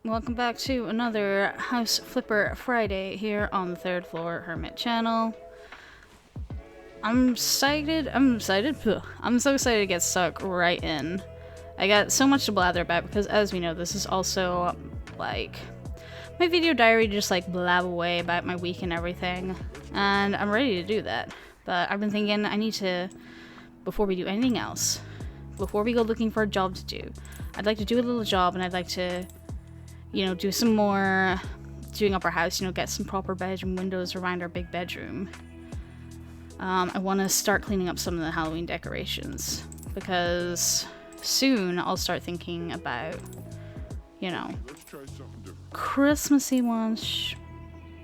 Welcome back to another House Flipper Friday here on the third floor Hermit channel. I'm excited. I'm so excited to get stuck right in. I got so much to blather about because, as we know, this is also like my video diary, to just like blab away about my week and everything. And I'm ready to do that. But I've been thinking I need to, before we do anything else, before we go looking for a job to do, I'd like to do a little job, and I'd like to, you know, do some more doing up our house, you know, get some proper bedroom windows around our big bedroom. I want to start cleaning up some of the Halloween decorations, because soon I'll start thinking about, you know, Christmassy ones.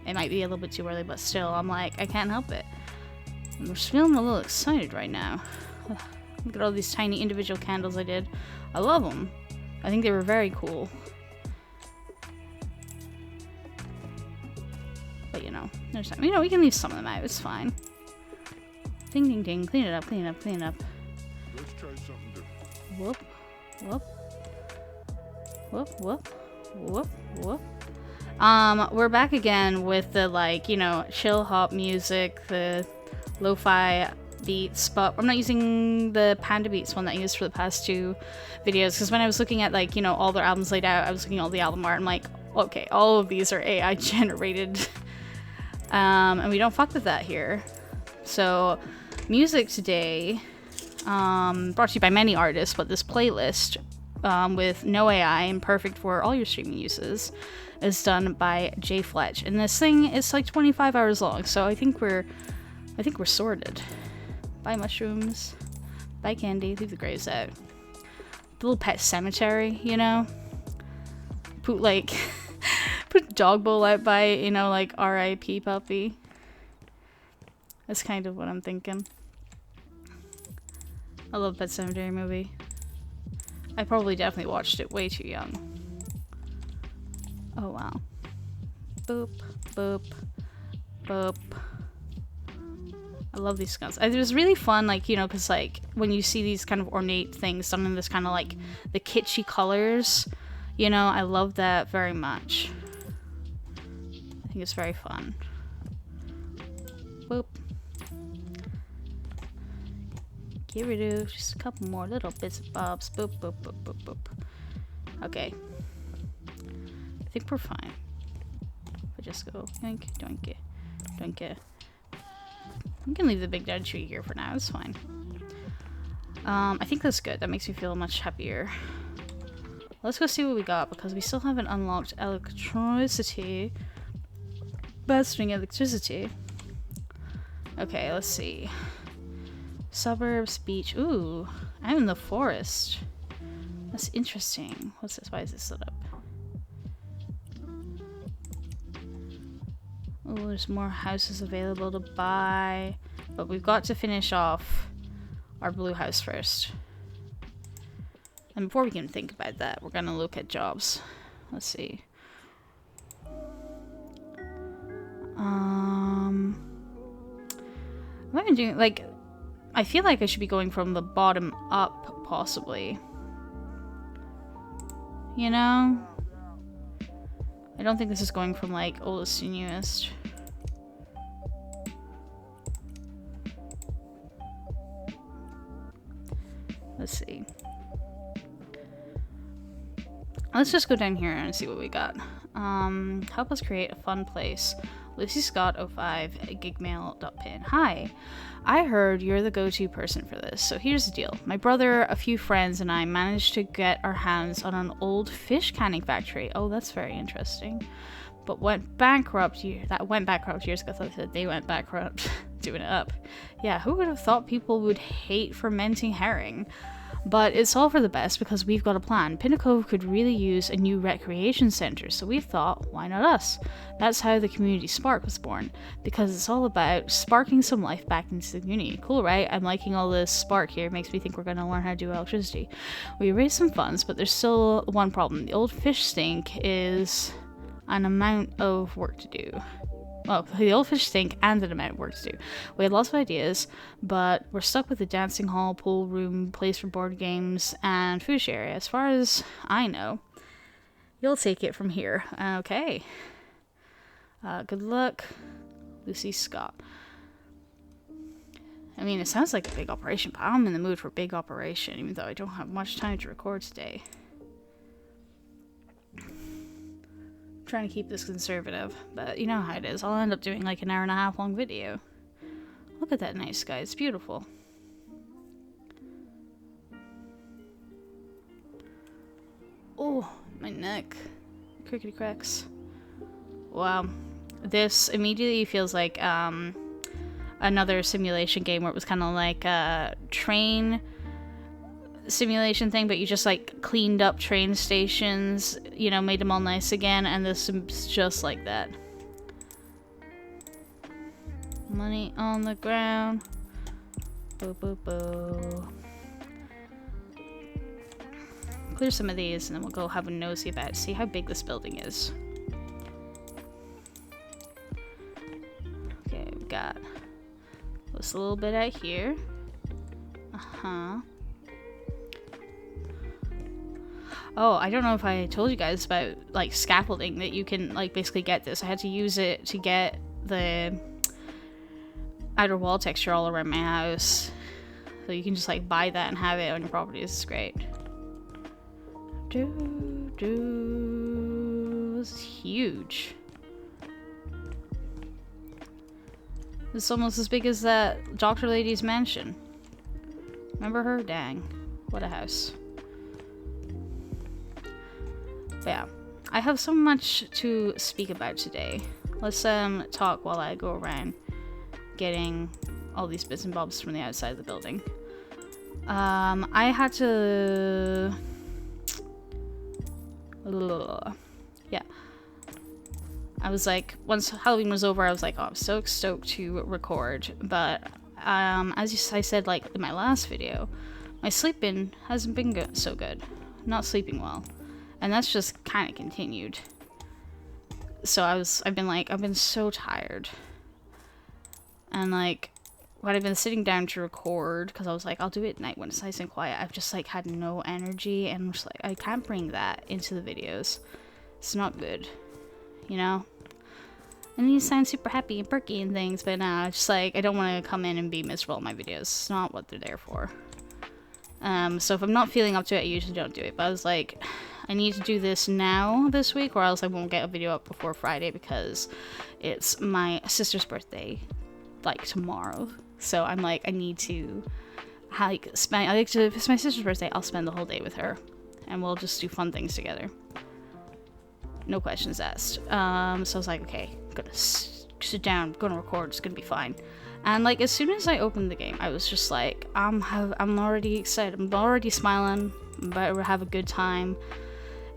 It might be a little bit too early, but still, I'm like, I can't help it. I'm just feeling a little excited right now. Look at all these tiny individual candles I did. I love them. I think they were very cool. But you know, there's time. You know, we can leave some of them out. It's fine. Ding, ding, ding. Clean it up, clean it up, clean it up. Let's try something different. Whoop, whoop, whoop, whoop, whoop, whoop. We're back again with the, like, you know, chill hop music, the lo-fi beats, but I'm not using the Panda Beats one that I used for the past two videos, because when I was looking at, like, you know, all their albums laid out, I was looking at all the album art, I'm like, okay, all of these are AI generated. And we don't fuck with that here. So, music today, brought to you by many artists, but this playlist, with no AI and perfect for all your streaming uses, is done by Jay Fletch. And this thing is like 25 hours long, so I think we're sorted. Buy mushrooms, buy candy, leave the graves out. The little pet cemetery, you know? Put like put dog bowl out by, you know, like R.I.P. puppy. That's kind of what I'm thinking. I love Pet Cemetery movie. I probably definitely watched it way too young. Oh wow. Boop, boop, boop. I love these guns. It was really fun, like, you know, because, like, when you see these kind of ornate things done in this kind of, like, the kitschy colors, you know, I love that very much. I think it's very fun. Boop. Get rid of just a couple more little bits and bobs. Boop, boop, boop, boop, boop. Okay. I think we're fine. I just go doink, doink, doink. I'm gonna leave the big dead tree here for now. It's fine. I think that's good. That makes me feel much happier. Let's go see what we got, because we still haven't unlocked electricity. Bustering electricity. Okay, let's see. Suburbs, beach. Ooh, I'm in the forest. That's interesting. What's this? Why is this lit up? Oh, there's more houses available to buy. But we've got to finish off our blue house first. And before we can think about that, we're gonna look at jobs. Let's see. What am I doing? Like, I feel like I should be going from the bottom up, possibly. You know? I don't think this is going from, like, oldest to newest. Let's see. Let's just go down here and see what we got. Help us create a fun place. Lucy Scott 05 at gigmail.pin. Hi, I heard you're the go-to person for this, so here's the deal. My brother, a few friends, and I managed to get our hands on an old fish canning factory. Oh, that's very interesting. But went bankrupt years ago. I thought they went bankrupt doing it up. Yeah, who would have thought people would hate fermenting herring? But it's all for the best, because we've got a plan. Pinnacle could really use a new recreation center, so we thought, why not us? That's how the Community Spark was born, because it's all about sparking some life back into the community. Cool, right? I'm liking all this spark here. It makes me think we're going to learn how to do electricity. We raised some funds, but there's still one problem. The old fish stink is an amount of work to do. Well, the old fish stink and an amount of work to do. We had lots of ideas, but we're stuck with the dancing hall, pool room, place for board games, and food area. As far as I know, You'll take it from here. Okay. Good luck, Lucy Scott. I mean, it sounds like a big operation, but I'm in the mood for a big operation, even though I don't have much time to record today. I'm trying to keep this conservative, but you know how it is. I'll end up doing like an hour and a half long video. Look at that night sky. It's beautiful. Oh, my neck. Crickety cracks. Wow. This immediately feels like another simulation game where it was kind of like a train simulation thing, but you just like cleaned up train stations, you know, made them all nice again, and this is just like that. Money on the ground. Boo boo boo. Clear some of these and then we'll go have a nosy about it, see how big this building is. Okay, we've got this little bit out here. Oh, I don't know if I told you guys about like scaffolding that you can like basically get this. I had to use it to get the outer wall texture all around my house. So you can just like buy that and have it on your property. This is great. This is huge. This is almost as big as that Doctor Lady's mansion. Remember her? Dang. What a house. But yeah. I have so much to speak about today. Let's talk while I go around getting all these bits and bobs from the outside of the building. I had to... Yeah. I was like, once Halloween was over, I was like, oh, I'm so stoked to record. But as I said, like in my last video, my sleeping hasn't been so good. Not sleeping well, and that's just kind of continued. So I've been so tired, and like when I've been sitting down to record, because I was like, I'll do it at night when it's nice and quiet. I've just like had no energy, and I'm just like, I can't bring that into the videos. It's not good, you know? And you sound super happy and perky and things, but no, it's just like, I don't want to come in and be miserable in my videos. It's not what they're there for. So if I'm not feeling up to it, I usually don't do it. But I was like, I need to do this now this week, or else I won't get a video up before Friday, because it's my sister's birthday, like tomorrow. So I'm like, I need to if it's my sister's birthday, I'll spend the whole day with her, and we'll just do fun things together. No questions asked. So I was like, okay, I'm gonna sit down, I'm gonna record, it's gonna be fine. And like as soon as I opened the game, I was just like, I'm already excited, I'm already smiling, I'm about to have a good time.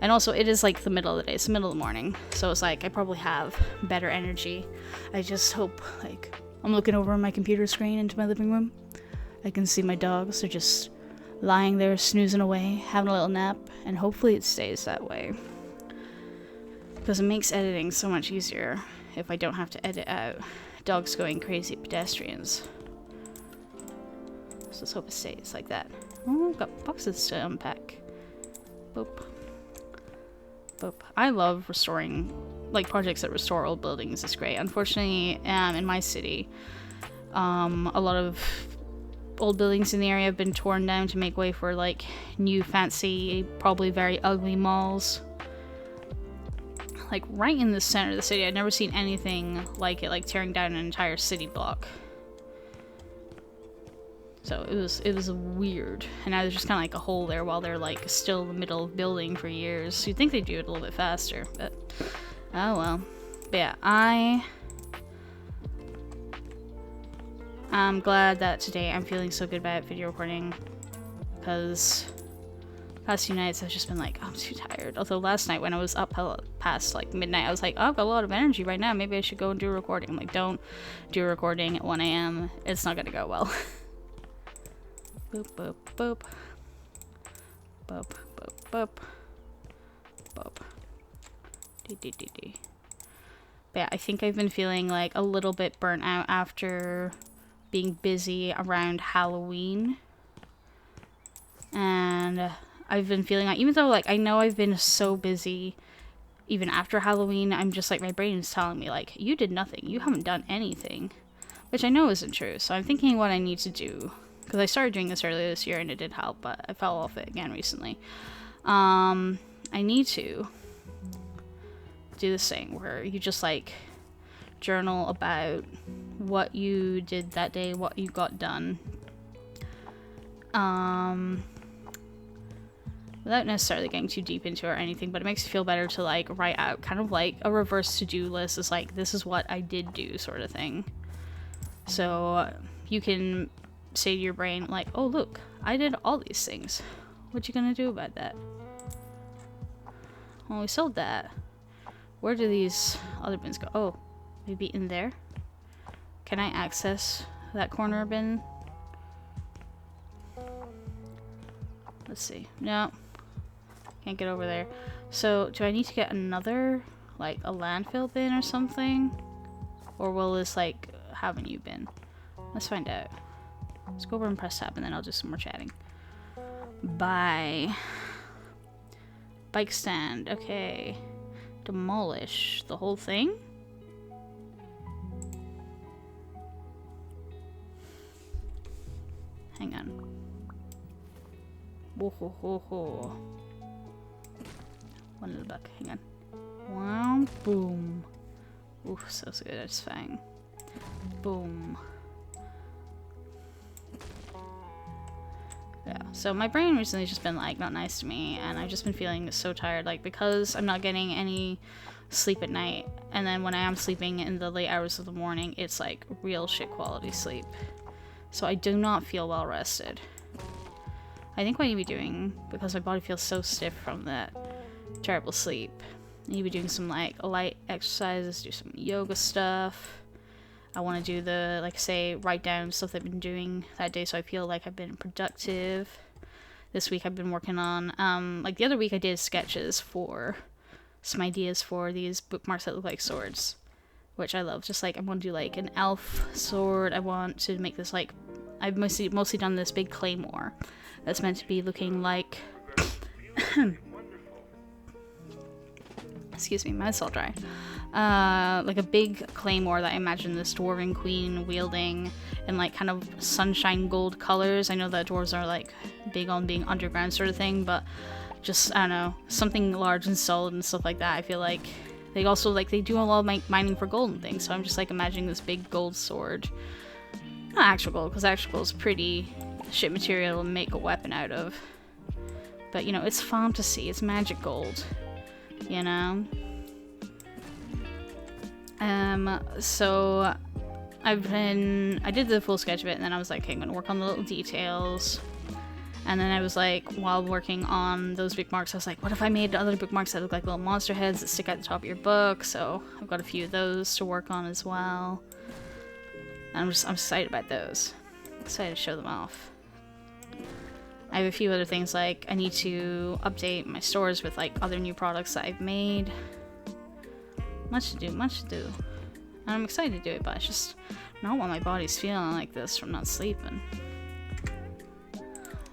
And also it is like the middle of the day, it's the middle of the morning, so it's like I probably have better energy. I just hope, like, I'm looking over my computer screen into my living room. I can see my dogs, they're just lying there snoozing away, having a little nap, and hopefully it stays that way. Because it makes editing so much easier if I don't have to edit out dogs going crazy at pedestrians. So let's hope it stays like that. Oh, got boxes to unpack. Boop. Boop. I love restoring, like, projects that restore old buildings. It's great. Unfortunately, in my city, a lot of old buildings in the area have been torn down to make way for, like, new fancy, probably very ugly malls. Like right in the center of the city. I'd never seen anything like it, like tearing down an entire city block. So it was weird. And now there's just kind of like a hole there while they're like still in the middle of building for years. You'd think they'd do it a little bit faster, but oh well. But yeah, I'm glad that today I'm feeling so good about video recording, because past few nights I've just been like, oh, I'm too tired. Although last night when I was up past like midnight, I was like, oh, I've got a lot of energy right now. Maybe I should go and do a recording. I'm like, don't do a recording at 1 a.m. It's not gonna go well. Boop, boop, boop. Boop, boop, boop. Boop. Dee, dee, dee, dee. But yeah, I think I've been feeling like a little bit burnt out after being busy around Halloween. And I've been feeling like, even though like I know I've been so busy even after Halloween, I'm just like, my brain is telling me, like, you did nothing. You haven't done anything. Which I know isn't true. So I'm thinking what I need to do. Because I started doing this earlier this year and it did help, but I fell off it again recently. I need to do this thing where you just, like, journal about what you did that day, what you got done. Without necessarily getting too deep into it or anything, but it makes you feel better to, like, write out kind of like a reverse to-do list. Is like, this is what I did do, sort of thing. So you can say to your brain, like, oh look, I did all these things. What you gonna do about that? Well, we sold that. Where do these other bins go? Oh, maybe in there? Can I access that corner bin? Let's see. No. Can't get over there. So, do I need to get another, like, a landfill bin or something? Or will this, like, have a new bin? Let's find out. Let's go over and press tab, and then I'll do some more chatting. Bye. Bike stand. Okay. Demolish the whole thing? Hang on. Whoa, ho, ho, ho. One little buck. Hang on. Wow. Boom. Ooh, so good. That's fine. Boom. Yeah, so my brain recently has just been, like, not nice to me, and I've just been feeling so tired, like, because I'm not getting any sleep at night, and then when I am sleeping in the late hours of the morning, it's, like, real shit quality sleep. So I do not feel well rested. I think what I need to be doing, because my body feels so stiff from that terrible sleep, I need to be doing some, like, light exercises, do some yoga stuff. I want to do the, like, say, write down stuff I've been doing that day so I feel like I've been productive. This week I've been working on, like, the other week I did sketches for some ideas for these bookmarks that look like swords, which I love. Just, like, I want to do, like, an elf sword. I want to make this, like, I've mostly done this big claymore that's meant to be looking like... Excuse me, my mouth's all dry. Like a big claymore that I imagine this dwarven queen wielding in, like, kind of sunshine gold colors. I know that dwarves are, like, big on being underground sort of thing, but just, I don't know, something large and solid and stuff like that. I feel like they also, like, they do a lot of mining for gold and things, so I'm just, like, imagining this big gold sword. Not actual gold, because actual gold is pretty shit material to make a weapon out of. But, you know, it's fantasy, it's magic gold, you know? So I did the full sketch of it, and then I was like, okay, I'm gonna work on the little details. And then I was like, while working on those bookmarks, I was like, what if I made other bookmarks that look like little monster heads that stick at the top of your book? So I've got a few of those to work on as well. And I'm excited about those. Excited to show them off. I have a few other things, like I need to update my stores with, like, other new products that I've made. Much to do, much to do. And I'm excited to do it, but it's just not what my body's feeling like this from not sleeping.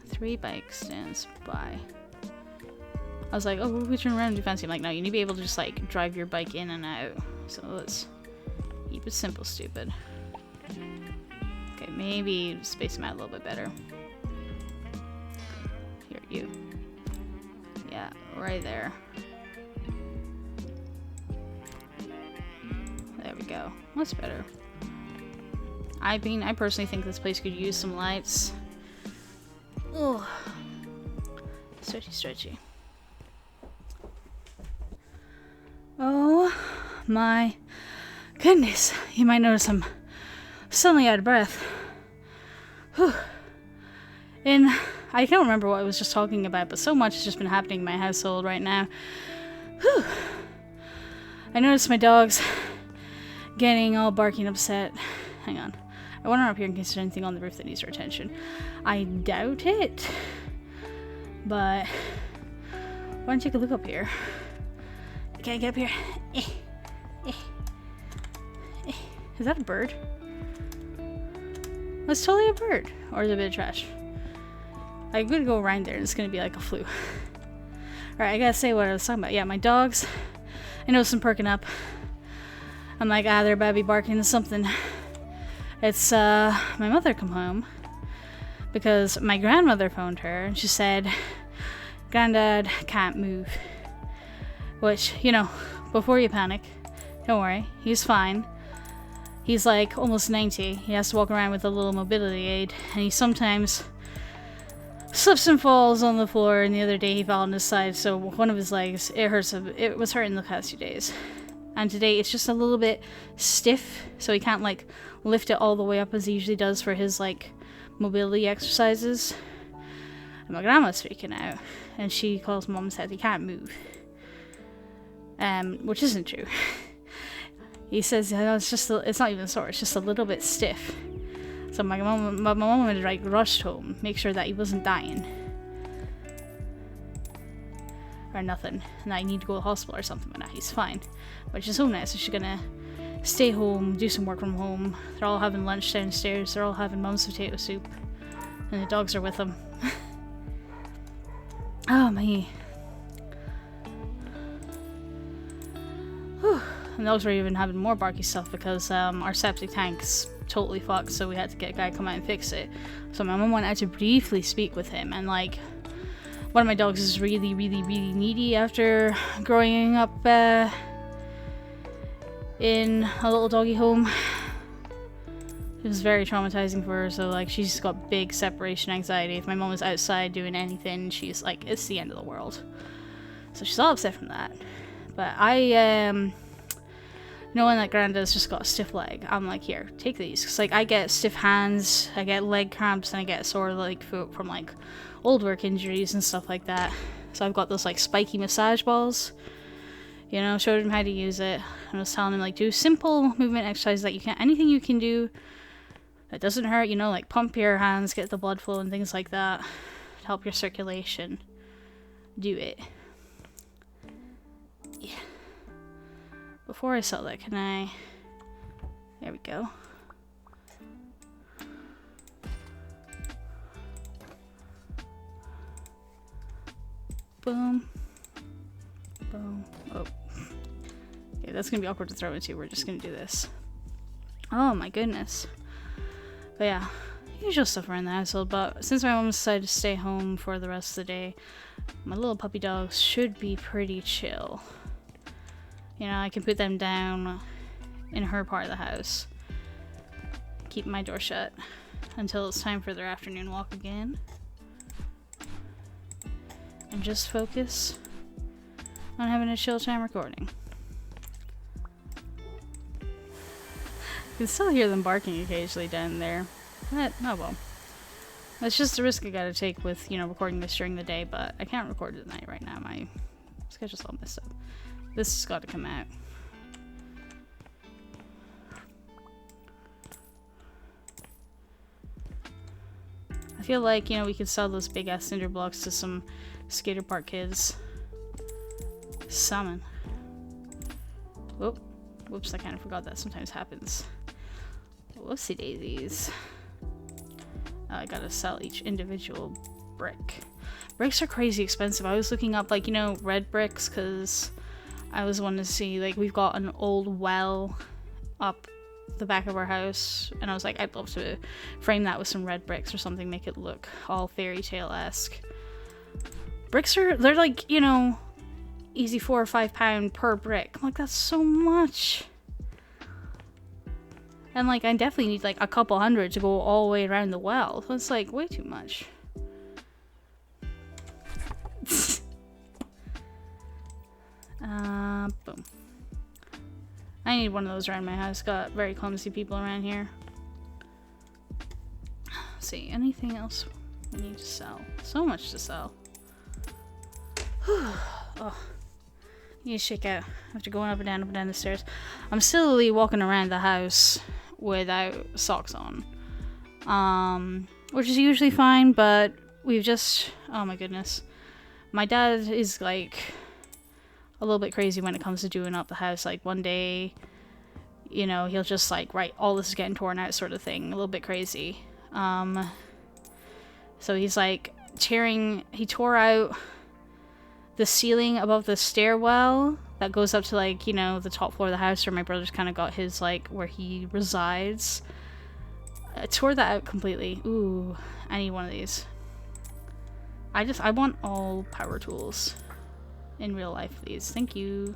3 bike stands by. I was like, oh, we turn around and do fancy. I'm like, no, you need to be able to just, like, drive your bike in and out. So let's keep it simple, stupid. Okay, maybe space them out a little bit better. Here, you. Yeah, right there. There we go. That's better. I personally think this place could use some lights. Ugh. Stretchy, stretchy. Oh my goodness. You might notice I'm suddenly out of breath. Whew. And I can't remember what I was just talking about, but so much has just been happening in my household right now. Whew. I noticed my dogs getting all barking upset. Hang on. I want her up here in case there's anything on the roof that needs her attention. I doubt it. But why don't you take a look up here? Can I get up here? Is that a bird? That's totally a bird. Or is it a bit of trash? I could go around there and it's gonna be like a fluke. Alright, I gotta say what I was talking about. Yeah, my dogs I notice him perking up. I'm like, they're about to be barking at something. It's, my mother come home. Because my grandmother phoned her and she said, Granddad can't move. Which, you know, before you panic, don't worry, he's fine. He's like almost 90. He has to walk around with a little mobility aid, and he sometimes slips and falls on the floor. And the other day he fell on his side, so one of his legs, it was hurting the past few days. And today it's just a little bit stiff, so he can't like lift it all the way up as he usually does for his like mobility exercises. And my grandma's freaking out, and she calls mom and says he can't move, which isn't true. He says it's not even sore, it's just a little bit stiff. So my mom had like rushed home, make sure that he wasn't dying or nothing, and I need to go to the hospital or something. But now he's fine, which is so nice. So she's gonna stay home, do some work from home. They're all having lunch downstairs. They're all having mum's potato soup, and the dogs are with them. Oh my. Whew. And the dogs were even having more barky stuff because our septic tank's totally fucked, so we had to get a guy to come out and fix it. So my mum went out to briefly speak with him, and like, one of my dogs is really, really, really needy after growing up in a little doggy home. It was very traumatizing for her, so like she's got big separation anxiety. If my mom was outside doing anything, she's like, it's the end of the world. So she's all upset from that. But I, knowing that Granddad's just got a stiff leg, I'm like, here, take these. Cause like I get stiff hands, I get leg cramps, and I get sore leg foot from like old work injuries and stuff like that. So I've got those like spiky massage balls. You know, showed him how to use it. I was telling him like, do simple movement exercises that you can, anything you can do that doesn't hurt, you know, like pump your hands, get the blood flow and things like that to help your circulation. Do it. Yeah. Before I sell that, can I... There we go. Boom. Boom. Oh. Okay, that's gonna be awkward to throw into. We're just gonna do this. Oh my goodness. But yeah, usual stuff around the household. But since my mom decided to stay home for the rest of the day, my little puppy dogs should be pretty chill. You know, I can put them down in her part of the house. Keep my door shut until it's time for their afternoon walk again. And just focus on having a chill time recording. You can still hear them barking occasionally down there. But, oh well. That's just the risk I gotta take with, you know, recording this during the day, but I can't record it at night right now. My schedule's all messed up. This has got to come out. I feel like, you know, we could sell those big ass cinder blocks to some skater park kids. Summon. Whoop. Whoops, I kind of forgot that sometimes happens. Whoopsie daisies. Oh, I gotta sell each individual brick. Bricks are crazy expensive. I was looking up, like, you know, red bricks, because I was wanting to see, like, we've got an old well up the back of our house, and I was like, I'd love to frame that with some red bricks or something, make it look all fairy tale-esque. Bricks are, they're like, you know, easy £4 or £5 per brick. I'm like, that's so much. And like, I definitely need like a couple hundred to go all the way around the well. So it's like way too much. Boom. I need one of those around my house. Got very clumsy people around here. Let's see, anything else we need to sell? So much to sell. Oh, need to shake out after going up and down the stairs. I'm still walking around the house without socks on, which is usually fine, but we've just, oh my goodness, my dad is like a little bit crazy when it comes to doing up the house. Like one day, you know, he'll just like, right, all this is getting torn out sort of thing, a little bit crazy. So he's like he tore out the ceiling above the stairwell, that goes up to, like, you know, the top floor of the house where my brother's kind of got his, like, where he resides. I tore that out completely. Ooh, I need one of these. I want all power tools in real life, please. Thank you.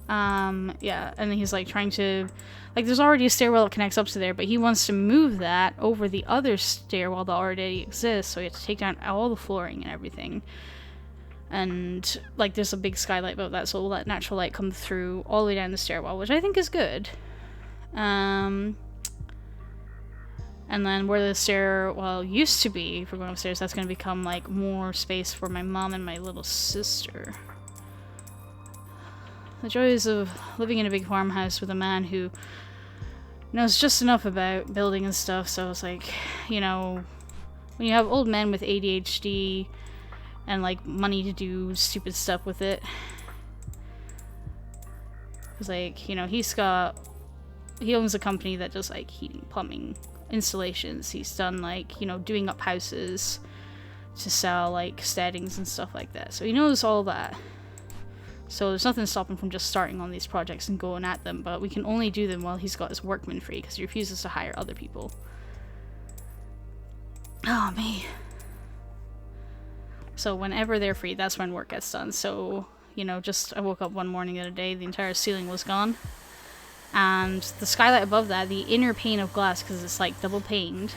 Yeah, and then he's like trying to, like, there's already a stairwell that connects up to there, but he wants to move that over the other stairwell that already exists, so he has to take down all the flooring and everything. And, like, there's a big skylight above that, so we'll let natural light come through all the way down the stairwell, which I think is good. And then where the stairwell used to be, if we're going upstairs, that's going to become, like, more space for my mom and my little sister. The joys of living in a big farmhouse with a man who knows just enough about building and stuff, so it's like, you know, when you have old men with ADHD and, like, money to do stupid stuff with it. It's like, you know, he owns a company that does, like, heating, plumbing, installations. He's done, like, you know, doing up houses to sell, like, steadings and stuff like that. So he knows all that. So there's nothing stopping him from just starting on these projects and going at them, but we can only do them while he's got his workmen free, because he refuses to hire other people. Oh, me. So whenever they're free, that's when work gets done. So, you know, I woke up one morning the other day, the entire ceiling was gone. And the skylight above that, the inner pane of glass, because it's like double paned,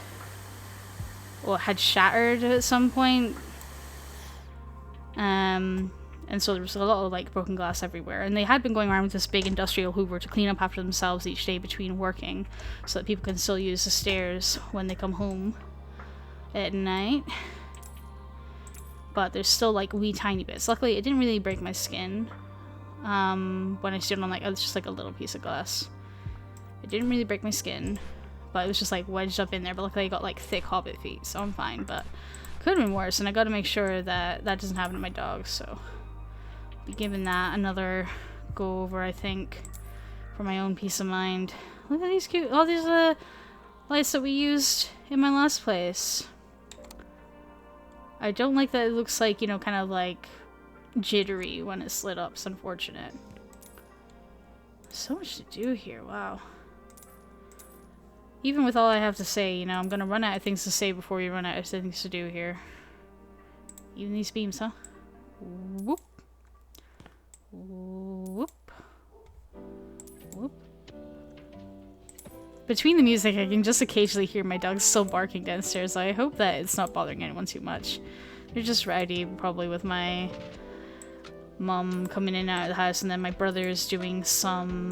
well, had shattered at some point. And so there was a lot of, like, broken glass everywhere. And they had been going around with this big industrial hoover to clean up after themselves each day between working, so that people can still use the stairs when they come home at night. But there's still, like, wee tiny bits. Luckily, it didn't really break my skin. When I stood on, like, it was just, like, a little piece of glass. It didn't really break my skin, but it was just, like, wedged up in there. But luckily I got, like, thick hobbit feet, so I'm fine. But could have been worse, and I gotta make sure that that doesn't happen to my dogs, so be giving that another go over, I think, for my own peace of mind. Look at these cute, all these lights that we used in my last place. I don't like that it looks like, you know, kind of like jittery when it's lit up. It's unfortunate. So much to do here, wow. Even with all I have to say, you know, I'm gonna run out of things to say before we run out of things to do here. Even these beams, huh? Whoop. Whoop. Whoop. Between the music, I can just occasionally hear my dogs still barking downstairs. I hope that it's not bothering anyone too much. They're just rowdy, probably with my mom coming in and out of the house, and then my brother's doing some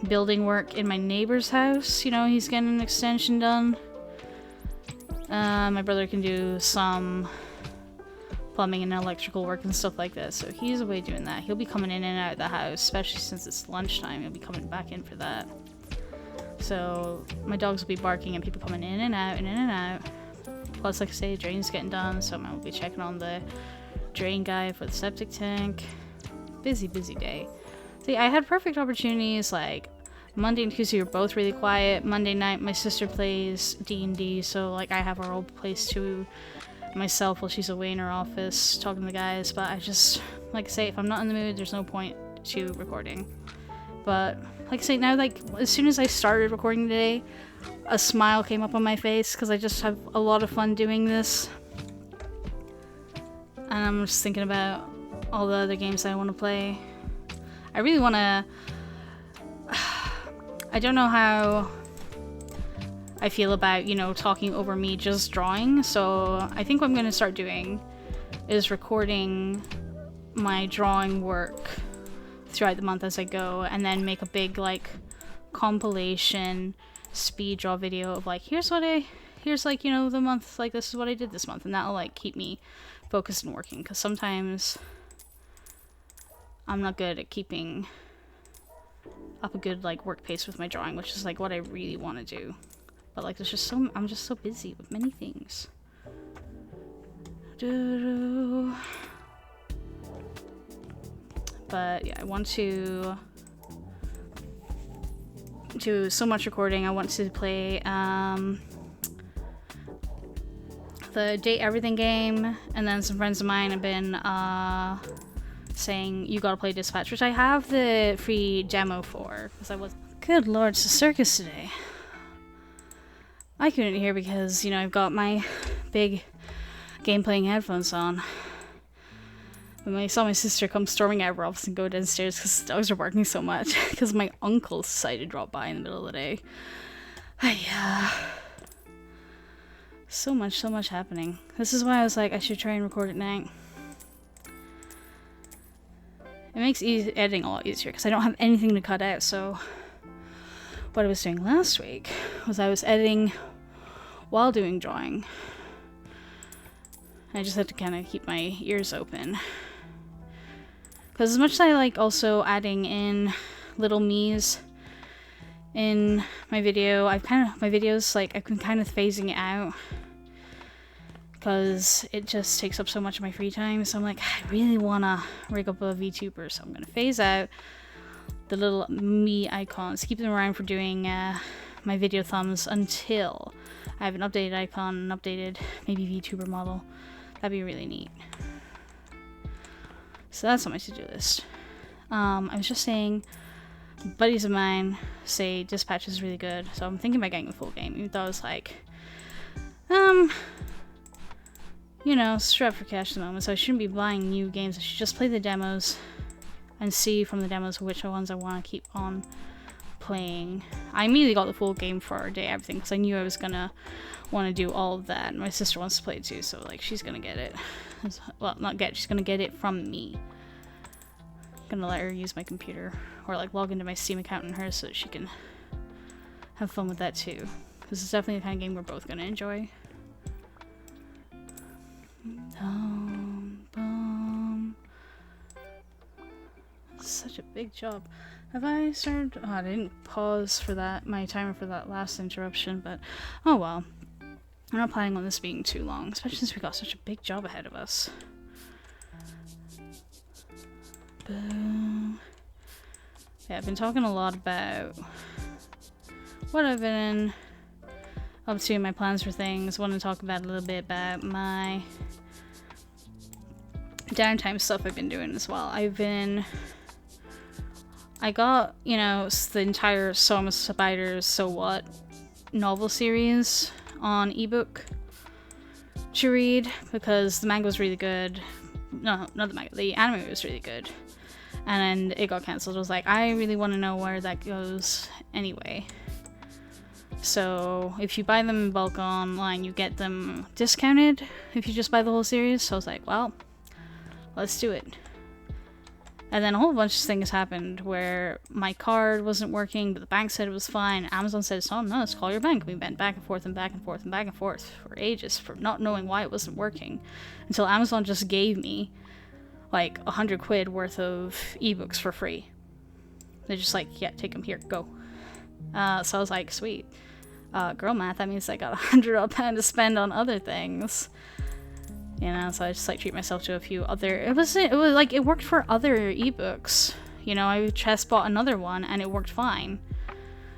building work in my neighbor's house. You know, he's getting an extension done. My brother can do some plumbing and electrical work and stuff like that, so he's away doing that. He'll be coming in and out of the house, especially since it's lunchtime. He'll be coming back in for that. So my dogs will be barking and people coming in and out and in and out. Plus, like I say, drain's getting done, so I will be checking on the drain guy for the septic tank. Busy day. See, I had perfect opportunities, like Monday and Tuesday were both really quiet. Monday night my sister plays D&D, so like I have our old place to myself while she's away in her office talking to the guys. But I just, like I say, if I'm not in the mood, there's no point to recording. But like I say, now, like, as soon as I started recording today, a smile came up on my face because I just have a lot of fun doing this. And I'm just thinking about all the other games I want to play. I really want to... I don't know how I feel about, you know, talking over me just drawing. So I think what I'm going to start doing is recording my drawing work throughout the month as I go, and then make a big, like, compilation speed draw video of, like, here's like, you know, the month, like, this is what I did this month, and that'll, like, keep me focused and working, because sometimes I'm not good at keeping up a good, like, work pace with my drawing, which is, like, what I really want to do. But, like, I'm just so busy with many things. But yeah, I want to do so much recording. I want to play the Date Everything game, and then some friends of mine have been saying you gotta play Dispatch, which I have the free demo for, because I was... Good lord, it's a circus today. I couldn't hear because, I've got my big game playing headphones on. When I saw my sister come storming out of her office and go downstairs because the dogs are barking so much, because my uncle decided to drop by in the middle of the day. So much happening. This is why I was like, I should try and record at night. It makes editing a lot easier because I don't have anything to cut out. So what I was doing last week was I was editing while doing drawing. I just had to kind of keep my ears open. Because as much as I like also adding in little me's in my video, my videos, like, I've been kind of phasing it out. Because it just takes up so much of my free time. So I'm like, I really want to rig up a VTuber. So I'm going to phase out the little me icons. Keep them around for doing my video thumbs until I have an updated icon, an updated maybe VTuber model. That'd be really neat. So that's on my to-do list. I was just saying, buddies of mine say Dispatch is really good. So I'm thinking about getting the full game. Even though I was like, strapped for cash at the moment, so I shouldn't be buying new games. I should just play the demos and see from the demos which ones I want to keep on playing. I immediately got the full game for day everything because I knew I was gonna want to do all of that. My sister wants to play it too, so like she's gonna get it. Well, not get it, she's gonna get it from me. I'm gonna let her use my computer or like log into my Steam account in hers so that she can have fun with that too. This is definitely the kind of game we're both gonna enjoy. Such a big job. Have I started? Oh, I didn't pause for that, my timer for that last interruption, but oh well. I'm not planning on this being too long, especially since we got such a big job ahead of us. Boom. Yeah, I've been talking a lot about what I've been up to, my plans for things. I want to talk about a little bit about my downtime stuff I've been doing as well. I got, the entire So I'm a Spider, So What novel series on ebook to read because the manga was really good. No, not the manga, the anime was really good. And it got cancelled. I was like, I really want to know where that goes anyway. So if you buy them in bulk online, you get them discounted if you just buy the whole series. So I was like, well, let's do it. And then a whole bunch of things happened where my card wasn't working, but the bank said it was fine. Amazon said, no, let's call your bank. We went back and forth and back and forth and back and forth for ages for not knowing why it wasn't working. Until Amazon just gave me like 100 quid worth of ebooks for free. They're just like, yeah, take them here, go. So I was like, sweet. Girl math, that means I got £100 to spend on other things. So I just like treat myself to a few other. It was like it worked for other ebooks. I just bought another one and it worked fine.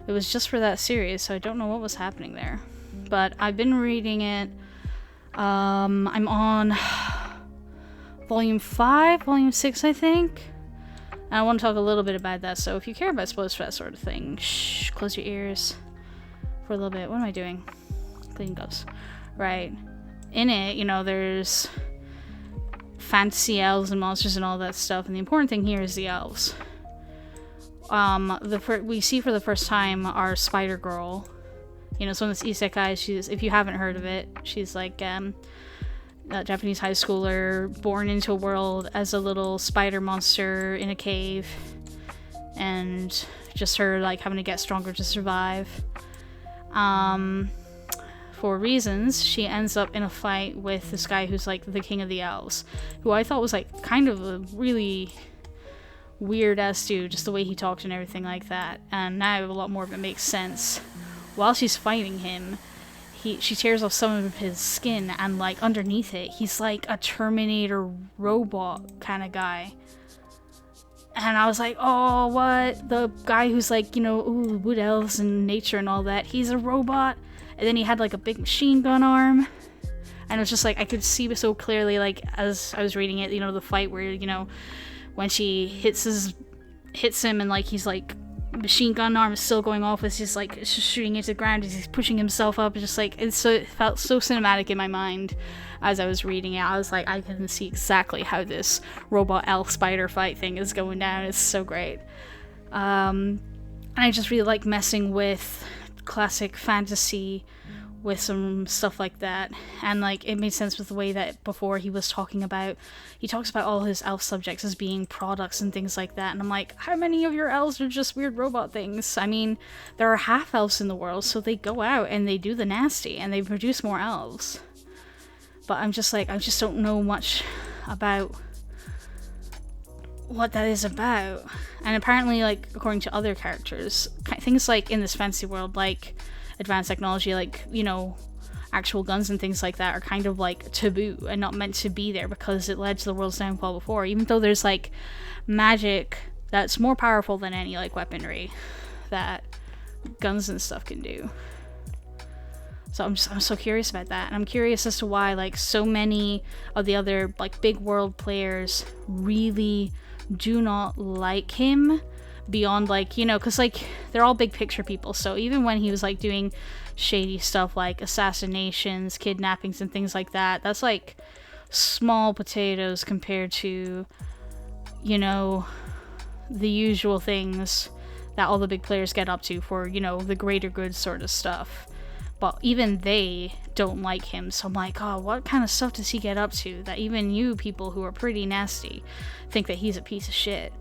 It was just for that series, so I don't know what was happening there. But I've been reading it. I'm on volume 5, volume 6, I think. And I want to talk a little bit about that. So if you care about spoilers for that sort of thing, shh, close your ears for a little bit. What am I doing? Cleaning gloves. Right. In it, there's fantasy elves and monsters and all that stuff, and the important thing here is the elves. We see for the first time our spider girl. So in this isekai, if you haven't heard of it, she's like a Japanese high schooler born into a world as a little spider monster in a cave, and just her like having to get stronger to survive. For reasons, she ends up in a fight with this guy who's like the king of the elves, who I thought was like kind of a really weird ass dude, just the way he talked and everything like that. And now a lot more of it makes sense. While she's fighting him, she tears off some of his skin, and like underneath it, he's like a Terminator robot kind of guy. And I was like, oh, what? The guy who's like, ooh, wood elves and nature and all that, he's a robot. And then he had like a big machine gun arm. And it was just like, I could see so clearly, like, as I was reading it, the fight where, when she hits him and like he's like machine gun arm is still going off as he's like just shooting into the ground as he's pushing himself up. It's just like it felt so cinematic in my mind as I was reading it. I was like, I can see exactly how this robot elf spider fight thing is going down. It's so great. And I just really like messing with classic fantasy with some stuff like that, and like it made sense with the way that before he talks about all his elf subjects as being products and things like that, and I'm like, how many of your elves are just weird robot things? I mean, there are half elves in the world, so they go out and they do the nasty and they produce more elves. But I'm just like, I just don't know much about what that is about. And apparently, like, according to other characters, things like in this fantasy world, like advanced technology, like, you know, actual guns and things like that are kind of like taboo and not meant to be there because it led to the world's downfall before, even though there's like magic that's more powerful than any like weaponry that guns and stuff can do. So I'm so curious about that, and I'm curious as to why like so many of the other like big world players really do not like him beyond like, you know, because like they're all big picture people. So even when he was like doing shady stuff like assassinations, kidnappings and things like that, that's like small potatoes compared to, you know, the usual things that all the big players get up to for, you know, the greater good sort of stuff. But even they don't like him, so I'm like, oh, what kind of stuff does he get up to that even you people who are pretty nasty think that he's a piece of shit?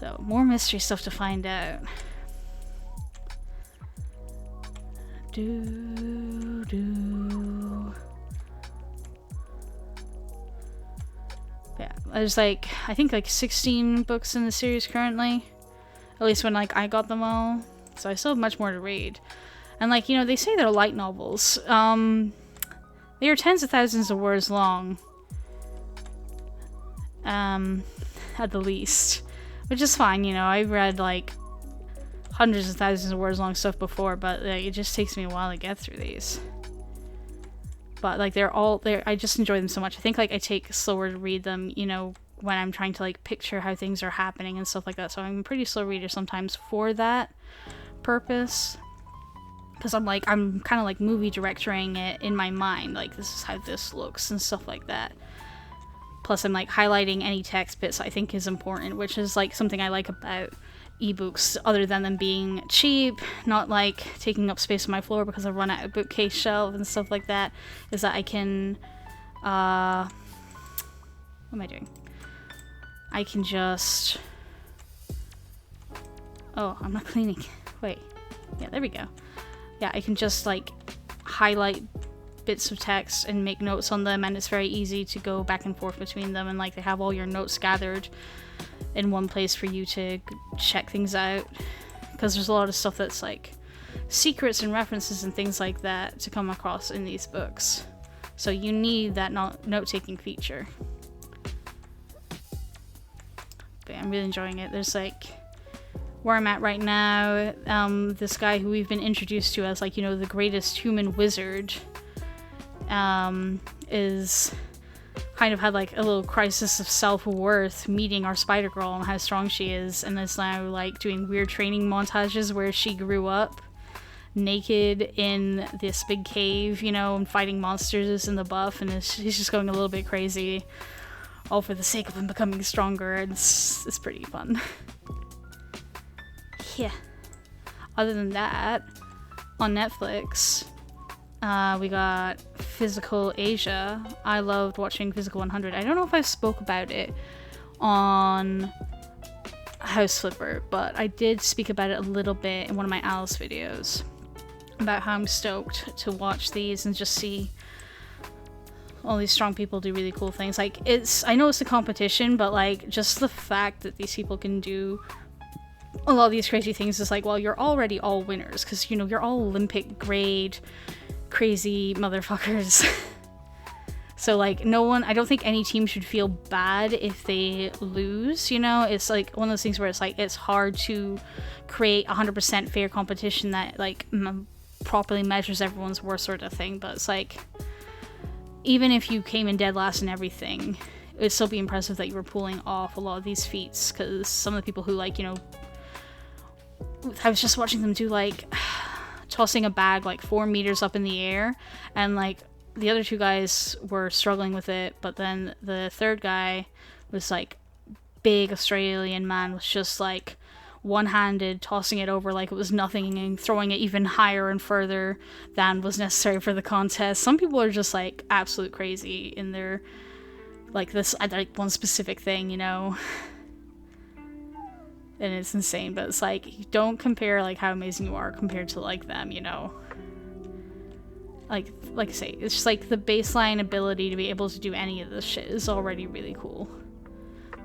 So, more mystery stuff to find out. Yeah, there's like, I think like 16 books in the series currently. At least when like I got them all. So I still have much more to read. And like, you know, they say they're light novels. They are tens of thousands of words long. At the least. Which is fine, you know, I've read like hundreds of thousands of words long stuff before, but like, it just takes me a while to get through these. But like I just enjoy them so much. I think like I take slower to read them, you know, when I'm trying to like picture how things are happening and stuff like that. So I'm a pretty slow reader sometimes for that purpose. Because I'm kind of like movie directoring it in my mind, like this is how this looks and stuff like that. Plus I'm like highlighting any text bits I think is important, which is like something I like about ebooks, other than them being cheap, not like taking up space on my floor because I've run out of bookcase shelf and stuff like that, is that I can, what am I doing? I can just, oh, I'm not cleaning, wait, yeah, there we go. Yeah, I can just like highlight bits of text and make notes on them, and it's very easy to go back and forth between them, and like they have all your notes gathered in one place for you to check things out, because there's a lot of stuff that's like secrets and references and things like that to come across in these books, so you need that note-taking feature. But yeah, I'm really enjoying it. There's like, where I'm at right now, this guy who we've been introduced to as like, you know, the greatest human wizard, is kind of had like a little crisis of self-worth meeting our spider girl and how strong she is, and is now like doing weird training montages where she grew up naked in this big cave, you know, and fighting monsters in the buff, and he's just going a little bit crazy, all for the sake of him becoming stronger, and it's pretty fun. Yeah. Other than that, on Netflix, we got Physical Asia. I loved watching Physical 100. I don't know if I spoke about it on House Flipper, but I did speak about it a little bit in one of my Alice videos about how I'm stoked to watch these and just see all these strong people do really cool things. Like, I know it's a competition, but like just the fact that these people can do a lot of these crazy things is like, well, you're already all winners, because, you know, you're all Olympic grade crazy motherfuckers. So like, I don't think any team should feel bad if they lose, you know. It's like one of those things where it's like, it's hard to create 100% fair competition that like properly measures everyone's worth, sort of thing. But it's like, even if you came in dead last and everything, it would still be impressive that you were pulling off a lot of these feats, because some of the people who, like, you know, I was just watching them do, like, tossing a bag, like, 4 meters up in the air, and, like, the other 2 guys were struggling with it, but then the third guy was, like, big Australian man, was just, like, one-handed, tossing it over like it was nothing and throwing it even higher and further than was necessary for the contest. Some people are just, like, absolute crazy in their, like, this, like, one specific thing, you know? And it's insane, but it's like, don't compare, like, how amazing you are compared to, like, them, you know? Like I say, it's just, like, the baseline ability to be able to do any of this shit is already really cool.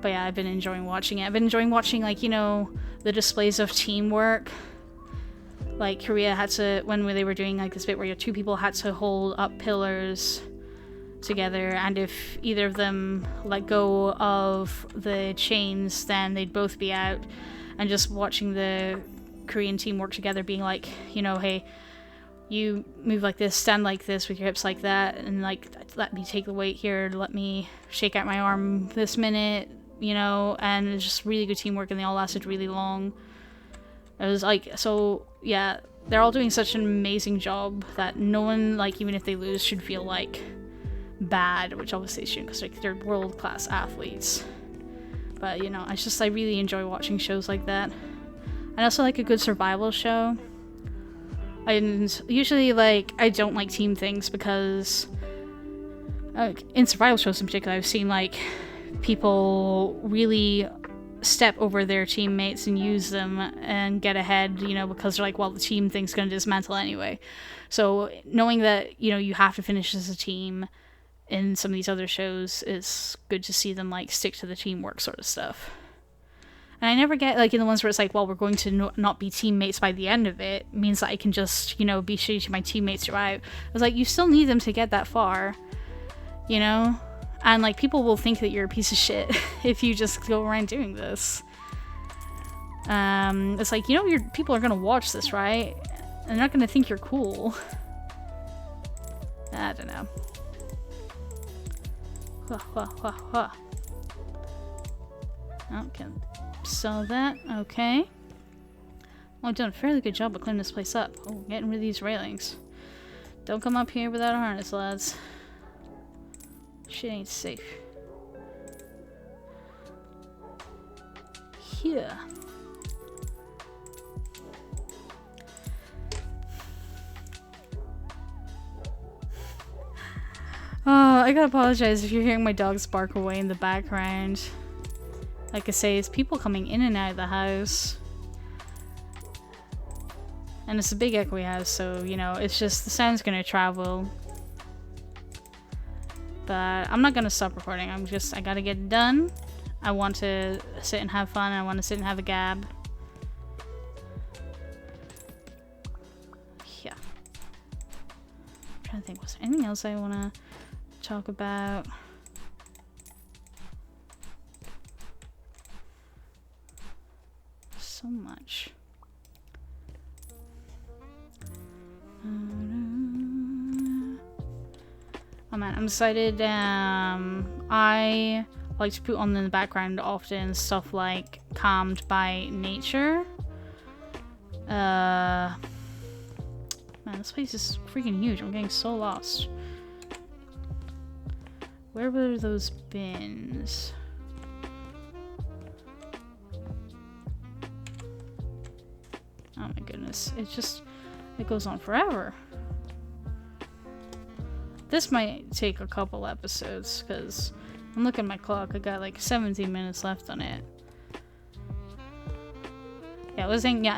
But yeah, I've been enjoying watching it. I've been enjoying watching, like, you know, the displays of teamwork. Like, Korea had to, when they were doing, like, this bit where 2 people had to hold up pillars together, and if either of them let go of the chains, then they'd both be out. And just watching the Korean team work together, being like, you know, hey, you move like this, stand like this with your hips like that, and, like, let me take the weight here, let me shake out my arm this minute, you know, and it's just really good teamwork, and they all lasted really long. It was like, so yeah, they're all doing such an amazing job that no one, like, even if they lose, should feel, like, bad, which obviously they shouldn't, because, like, they're world-class athletes. But, you know, I really enjoy watching shows like that. I also like a good survival show. And usually, like, I don't like team things because, in survival shows in particular, I've seen, like, people really step over their teammates and use them and get ahead, you know, because they're like, well, the team thing's going to dismantle anyway. So knowing that, you know, you have to finish as a team in some of these other shows is good to see them, like, stick to the teamwork sort of stuff. And I never get, like, in the ones where it's like, well, we're going to not be teammates by the end of it, means that I can just, you know, be shitty to my teammates throughout. I was like, you still need them to get that far, you know? And, like, people will think that you're a piece of shit if you just go around doing this. It's like, you know, people are gonna watch this, right? They're not gonna think you're cool. I don't know. Okay. So that, okay. Well, I've done a fairly good job of cleaning this place up. Oh, getting rid of these railings. Don't come up here without a harness, lads. Shit ain't safe. Here. Oh, I gotta apologize if you're hearing my dogs bark away in the background. Like I say, it's people coming in and out of the house. And it's a big echoey house, so, you know, it's just, the sound's gonna travel. But I'm not gonna stop recording. I gotta get it done. I want to sit and have fun. I want to sit and have a gab. Yeah. I'm trying to think, was there anything else I want to talk about? So much. Oh man, I'm excited. I like to put on in the background often stuff like Calmed by Nature. Man, this place is freaking huge. I'm getting so lost. Where were those bins? Oh my goodness. It goes on forever. This might take a couple episodes, because I'm looking at my clock. I got like 17 minutes left on it. Yeah, I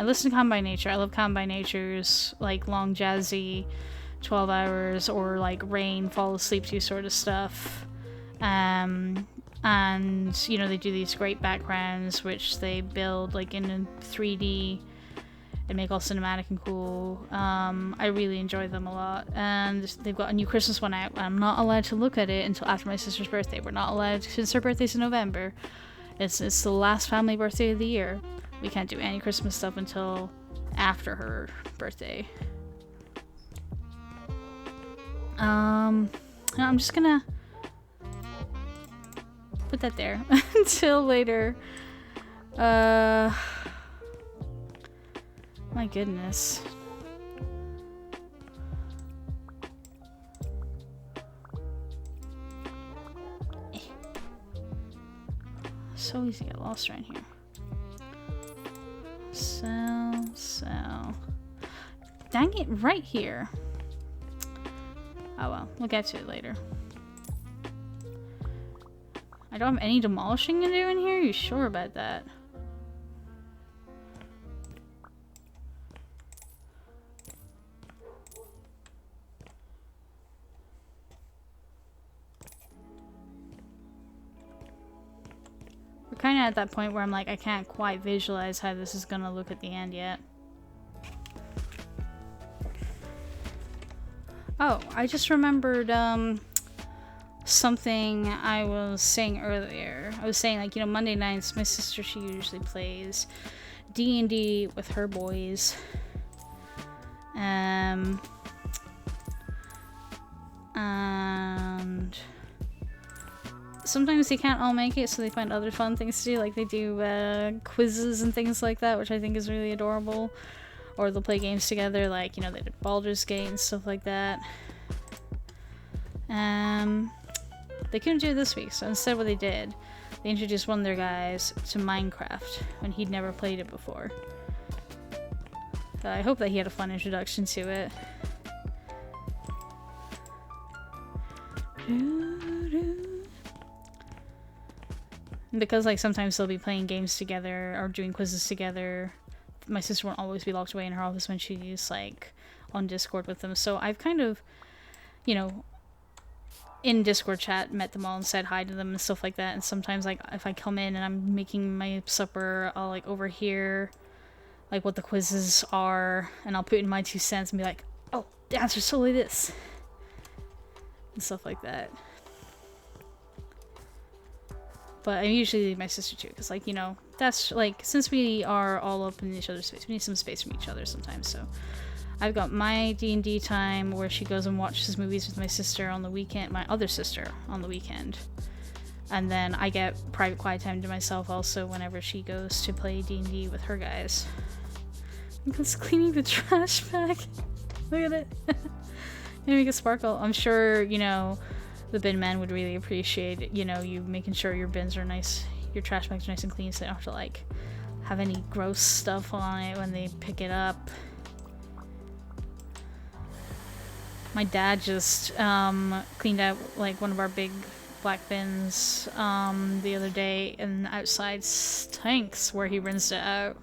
listen to Calm by Nature. I love Calm by Nature's, like, long, jazzy 12 hours, or like Rain, fall asleep to sort of stuff. And, you know, they do these great backgrounds, which they build, like, in 3D. And make all cinematic and cool. I really enjoy them a lot. And they've got a new Christmas one out. I'm not allowed to look at it until after my sister's birthday. We're not allowed, since her birthday's in November. It's the last family birthday of the year. We can't do any Christmas stuff until after her birthday. I'm just gonna put that there until later. My goodness. So easy to get lost right here. So. Dang it, right here. Oh well, we'll get to it later. I don't have any demolishing to do in here? You sure about that? We're kind of at that point where I'm like, I can't quite visualize how this is gonna look at the end yet. Oh, I just remembered something I was saying earlier. I was saying, like, you know, Monday nights, my sister, she usually plays D&D with her boys. And sometimes they can't all make it, so they find other fun things to do, like they do quizzes and things like that, which I think is really adorable. Or they'll play games together, like, you know, they did Baldur's Gate and stuff like that. They couldn't do it this week, so instead what they did, they introduced one of their guys to Minecraft when he'd never played it before. So I hope that he had a fun introduction to it. And because, like, sometimes they'll be playing games together or doing quizzes together, my sister won't always be locked away in her office when she's, like, on Discord with them. So I've kind of, you know, in Discord chat, met them all and said hi to them and stuff like that. And sometimes, like, if I come in and I'm making my supper, I'll, like, overhear, like, what the quizzes are, and I'll put in my 2 cents and be like, oh, the answer's totally this. And stuff like that. But I usually leave my sister too, because, like, you know, that's, like, since we are all up in each other's space, we need some space from each other sometimes, so. I've got my D&D time where she goes and watches movies with my sister on the weekend, my other sister on the weekend. And then I get private quiet time to myself also whenever she goes to play D&D with her guys. I'm just cleaning the trash bag. Look at it. You make it sparkle. I'm sure, you know, the bin man would really appreciate, you know, you making sure your bins are nice, your trash bags are nice and clean, so they don't have to, like, have any gross stuff on it when they pick it up. My dad just cleaned out, like, one of our big black bins the other day, and outside stinks where he rinsed it out.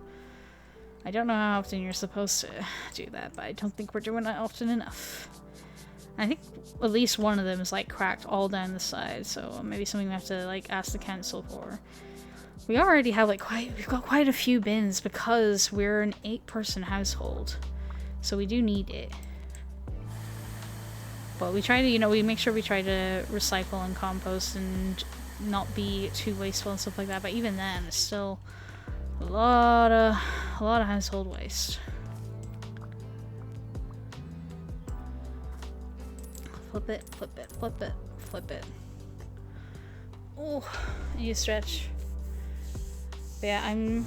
I don't know how often you're supposed to do that, but I don't think we're doing it often enough. I think at least one of them is, like, cracked all down the side, so maybe something we have to, like, ask the council for. We already have, like, we've got quite a few bins because we're an 8-person household, so we do need it. But we try to, you know, we make sure we try to recycle and compost and not be too wasteful and stuff like that. But even then, it's still a lot of household waste. Flip it, flip it, flip it, flip it. Oh, I need to stretch. But yeah, I'm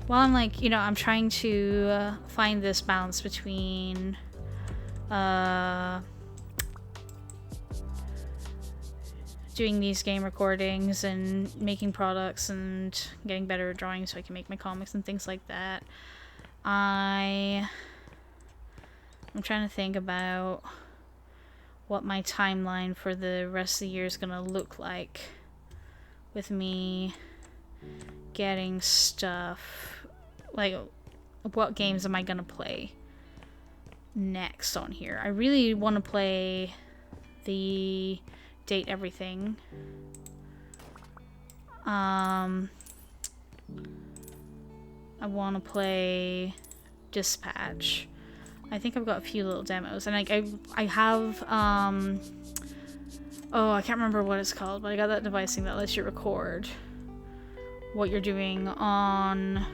like, you know, I'm trying to find this balance between doing these game recordings and making products and getting better at drawing so I can make my comics and things like that. I'm trying to think about what my timeline for the rest of the year is gonna look like with me getting stuff, like, what games am I gonna play next on here. I really want to play the Date Everything. I want to play Dispatch. I think I've got a few little demos, and like I have oh, I can't remember what it's called, but I got that device thing that lets you record what you're doing on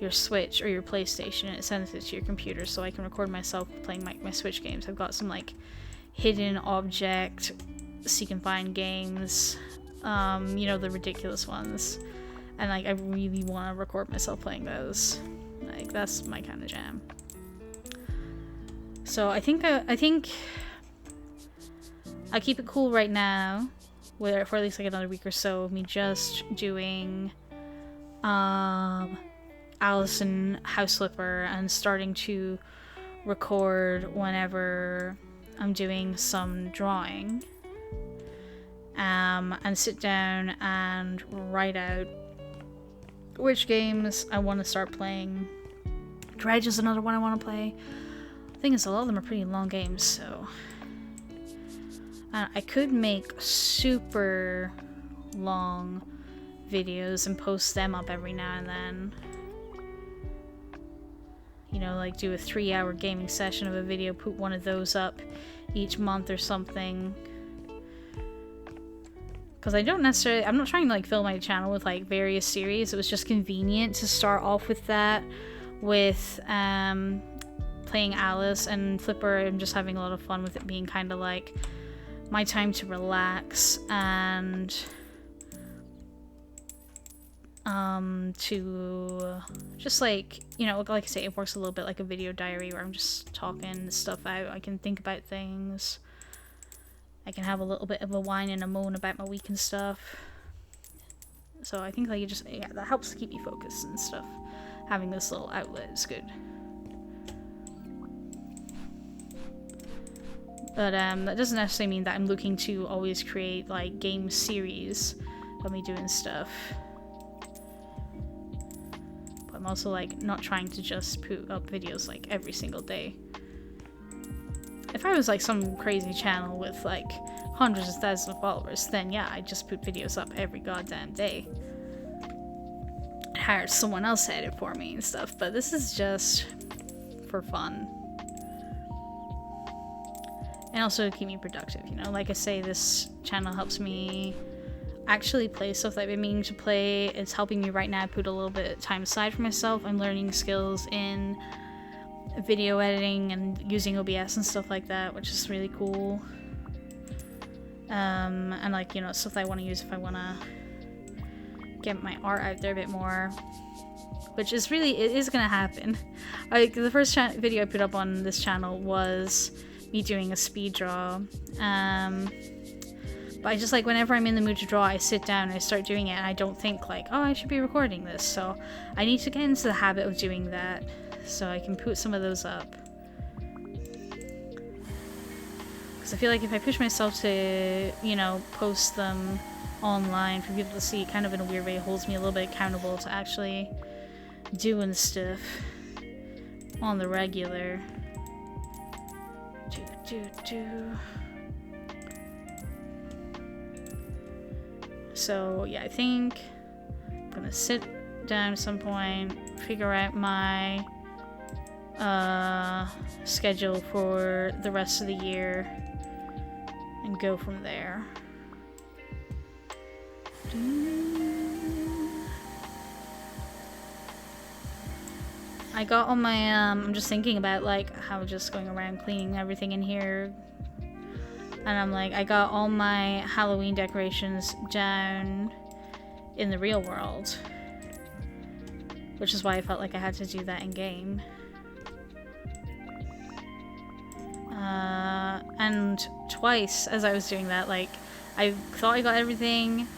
your Switch or your PlayStation, and it sends it to your computer so I can record myself playing my Switch games. I've got some, like, hidden object seek and find games, you know, the ridiculous ones, and like I really want to record myself playing those. Like that's my kind of jam. So I think I keep it cool right now, for at least like another week or so of me just doing Alice and House Flipper, and starting to record whenever I'm doing some drawing, and sit down and write out which games I want to start playing. Dredge is another one I want to play. The thing is, a lot of them are pretty long games, so I could make super long videos and post them up every now and then. You know, like do a 3-hour gaming session of a video, put one of those up each month or something. Because I'm not trying to like fill my channel with like various series. It was just convenient to start off with that, with playing Alice and Flipper. I'm just having a lot of fun with it being kind of like my time to relax and to just like, you know, like I say, it works a little bit like a video diary where I'm just talking stuff out. I can think about things. I can have a little bit of a whine and a moan about my week and stuff. So I think like it just, yeah, that helps keep me focused and stuff. Having this little outlet is good. But that doesn't necessarily mean that I'm looking to always create like game series of me doing stuff. But I'm also like not trying to just put up videos like every single day. If I was like some crazy channel with like hundreds of thousands of followers, then yeah, I'd just put videos up every goddamn day. Hire someone else to edit for me and stuff, but this is just for fun. And also to keep me productive, you know? Like I say, this channel helps me actually play stuff that I've been meaning to play. It's helping me right now put a little bit of time aside for myself. I'm learning skills in video editing and using OBS and stuff like that, which is really cool. And like, you know, stuff that I want to use if I want to get my art out there a bit more, which is really, it is gonna happen. Like the first video I put up on this channel was me doing a speed draw, but I just like, whenever I'm in the mood to draw, I sit down and I start doing it, and I don't think like, oh, I should be recording this. So I need to get into the habit of doing that so I can put some of those up, because I feel like if I push myself to, you know, post them online for people to see, kind of in a weird way, it holds me a little bit accountable to actually doing stuff on the regular. So yeah, I think I'm gonna sit down at some point, figure out my schedule for the rest of the year, and go from there. I got all my, I'm just thinking about like how just going around cleaning everything in here, and I'm like, I got all my Halloween decorations down in the real world, which is why I felt like I had to do that in game. And twice as I was doing that, like, I thought I got everything,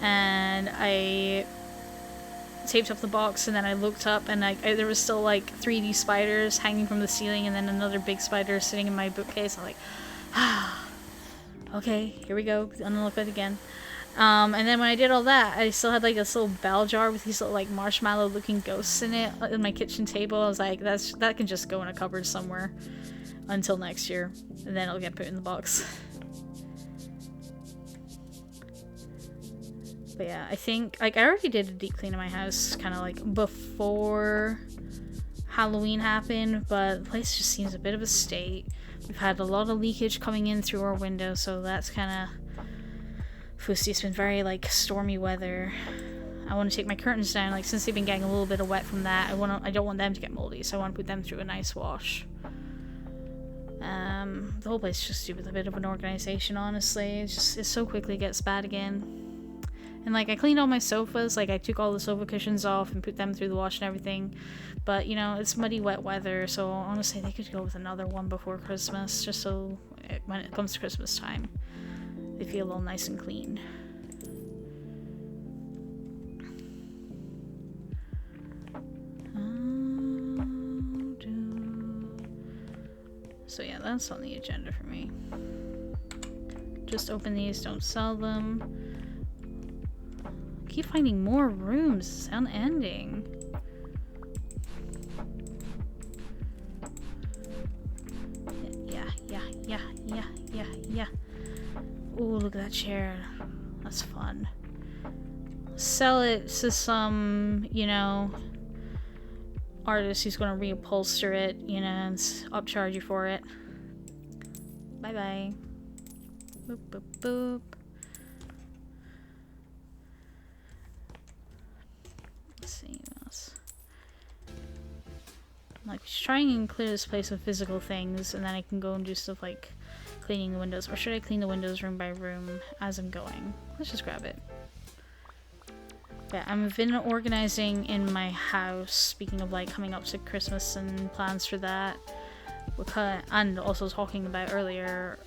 and I taped up the box, and then I looked up, and there was still like 3D spiders hanging from the ceiling, and then another big spider sitting in my bookcase. I'm like, okay, here we go, unlock it again. And then when I did all that, I still had like this little bell jar with these little like marshmallow looking ghosts in it in my kitchen table. I was like, that can just go in a cupboard somewhere until next year, and then it'll get put in the box. But yeah, I think, like, I already did a deep clean of my house kind of like before Halloween happened, but the place just seems a bit of a state. We've had a lot of leakage coming in through our window, so that's kind of fussy. It's been very like stormy weather. I want to take my curtains down, like, since they've been getting a little bit of wet from that. I don't want them to get moldy, so I want to put them through a nice wash. The whole place just with a bit of an organization, honestly. It so quickly gets bad again. And like I cleaned all my sofas, like I took all the sofa cushions off and put them through the wash and everything. But you know, it's muddy, wet weather, so honestly they could go with another one before Christmas, just so when it comes to Christmas time, they feel all nice and clean. So yeah, that's on the agenda for me. Just open these, don't sell them. Keep finding more rooms. It's unending. Yeah. Ooh, look at that chair. That's fun. Sell it to some, you know, artist who's going to reupholster it, you know, and upcharge you for it. Bye bye. Boop, boop, boop. Let's see what else. I'm like, trying and clear this place of physical things, and then I can go and do stuff like cleaning the windows. Or should I clean the windows room by room as I'm going? Let's just grab it. Yeah, I've been organizing in my house, speaking of like coming up to Christmas and plans for that. And also talking about earlier,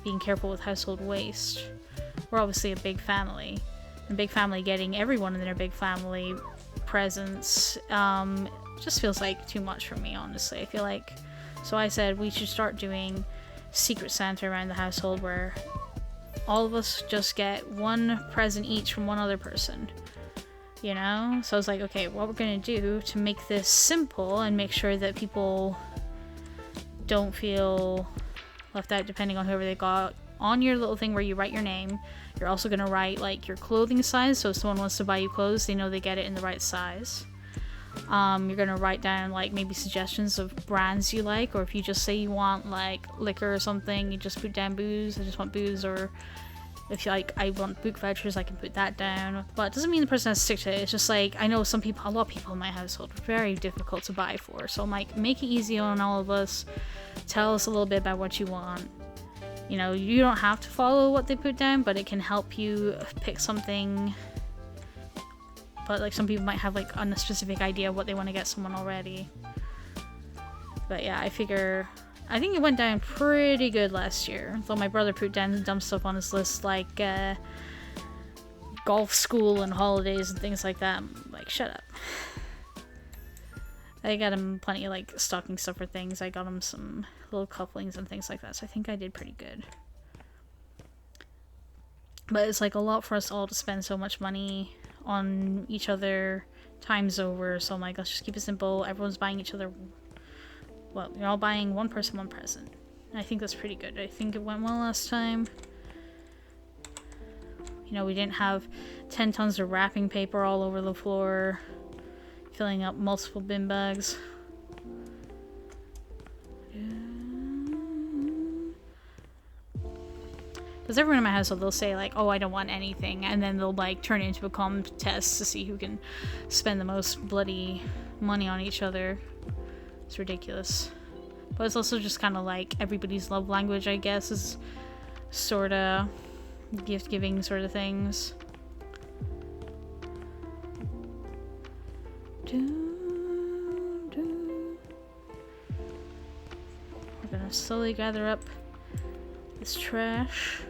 being careful with household waste. We're obviously a big family. And big family getting everyone in their big family presents just feels like too much for me, honestly. I feel like, so I said we should start doing Secret Santa around the household where all of us just get one present each from one other person, you know? So I was like, okay, what we're gonna do to make this simple and make sure that people don't feel left out depending on whoever they got. On your little thing where you write your name, you're also gonna write like your clothing size, so if someone wants to buy you clothes, they know they get it in the right size. You're gonna write down like maybe suggestions of brands you like, or if you just say you want like liquor or something, you just put down booze. I just want booze. Or if you like, I want book vouchers, I can put that down. But it doesn't mean the person has to stick to it. It's just like, I know some people, a lot of people in my household are very difficult to buy for, so I'm like, make it easy on all of us. Tell us a little bit about what you want. You know, you don't have to follow what they put down, but it can help you pick something. But like some people might have like a specific idea of what they want to get someone already. But yeah, I think it went down pretty good last year. Though my brother put down dumb stuff on his list like golf school and holidays and things like that. I'm like, shut up. I got him plenty of like stocking stuff for things. I got him some little cufflinks and things like that. So I think I did pretty good. But it's like a lot for us all to spend so much money on each other times over, so I'm like, let's just keep it simple. Everyone's buying each other, well, you're all buying one person one present. And I think that's pretty good. I think it went well last time. You know, we didn't have 10 tons of wrapping paper all over the floor, filling up multiple bin bags. Because everyone in my household, they'll say like, oh, I don't want anything, and then they'll like turn it into a contest to see who can spend the most bloody money on each other. It's ridiculous. But it's also just kind of like everybody's love language, I guess, is sort of gift giving sort of things. We're gonna slowly gather up this trash.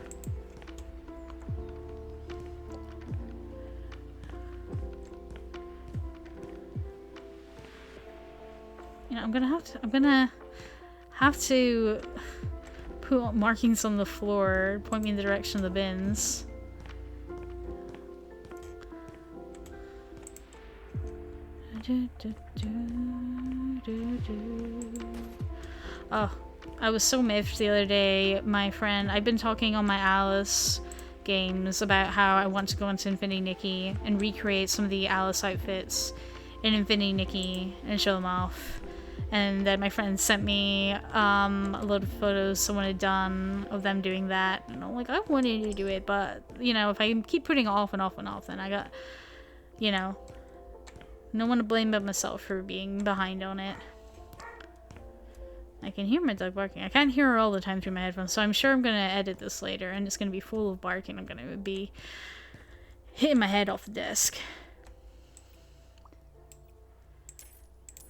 You know, I'm gonna have to put markings on the floor, point me in the direction of the bins. Oh, I was so miffed the other day. My friend, I've been talking on my Alice games about how I want to go into Infinity Nikki and recreate some of the Alice outfits in Infinity Nikki and show them off. And then my friend sent me a load of photos someone had done of them doing that. And I'm like, I wanted to do it, but, you know, if I keep putting it off and off and off, then I got, you know, no one to blame but myself for being behind on it. I can hear my dog barking. I can't hear her all the time through my headphones, so I'm sure I'm gonna edit this later, and it's gonna be full of barking. I'm gonna be hitting my head off the desk.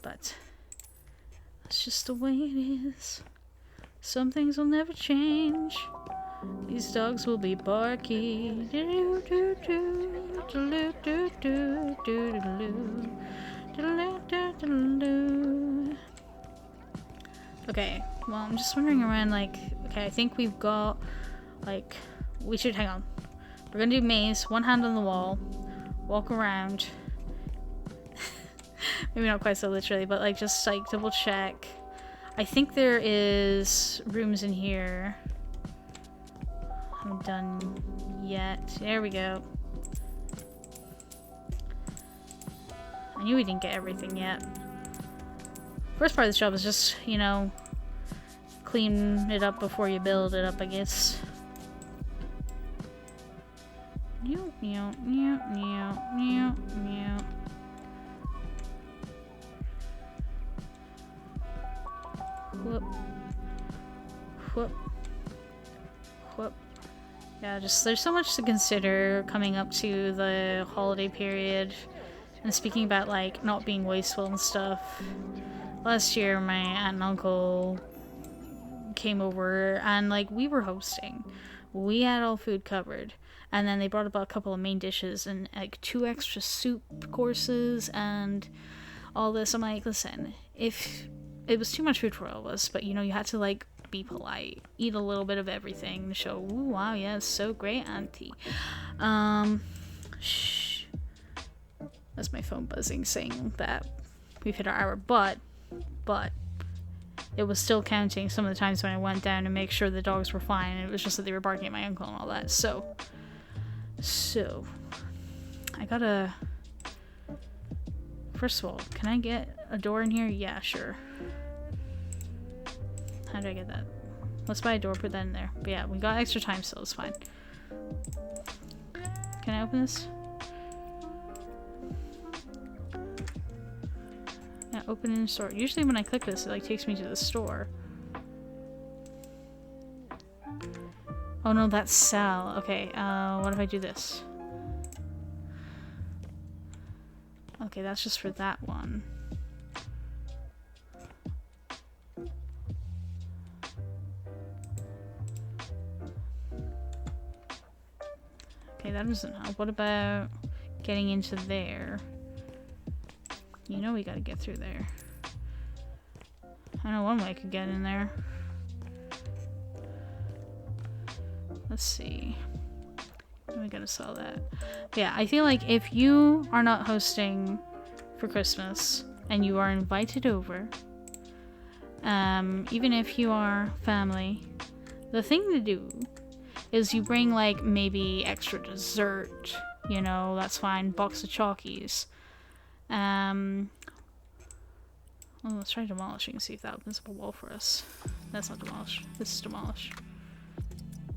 But that's just the way it is. Some things will never change. These dogs will be barky. Okay, well, I'm just wandering around, like, okay, I think we've got, like, we should, hang on. We're gonna do maze, one hand on the wall, walk around. Maybe not quite so literally, but, like, just, like, double check. I think there is rooms in here. Haven't done yet. There we go. I knew we didn't get everything yet. First part of this job is just, you know, clean it up before you build it up, I guess. Meow, meow, meow, meow, meow, meow. Whoop. Whoop. Whoop. Yeah, just there's so much to consider coming up to the holiday period. And speaking about, like, not being wasteful and stuff. Last year, my aunt and uncle came over and, like, we were hosting. We had all food covered. And then they brought about a couple of main dishes and, like, 2 extra soup courses and all this. I'm like, listen, if it was too much food for all of us, but, you know, you had to, like, be polite. Eat a little bit of everything to show, ooh, wow, yeah, it's so great, auntie. Shh. That's my phone buzzing saying that we've hit our hour, but it was still counting some of the times when I went down to make sure the dogs were fine, and it was just that they were barking at my uncle and all that. So I gotta, first of all, can I get a door in here? Yeah, sure. How do I get that? Let's buy a door, put that in there. But yeah, we got extra time, so it's fine. Can I open this? Yeah, open in store. Usually when I click this, it, like, takes me to the store. Oh no, that's Sal. Okay, what if I do this? Okay, that's just for that one. Okay, that doesn't help. What about getting into there? You know we gotta get through there. I know one way I could get in there. Let's see. We gotta sell that. But yeah, I feel like if you are not hosting for Christmas and you are invited over, even if you are family, the thing to do is you bring, like, maybe extra dessert. You know, that's fine. Box of Chalkies. Well, let's try demolishing and see if that opens up a wall for us. That's not demolish. This is demolish.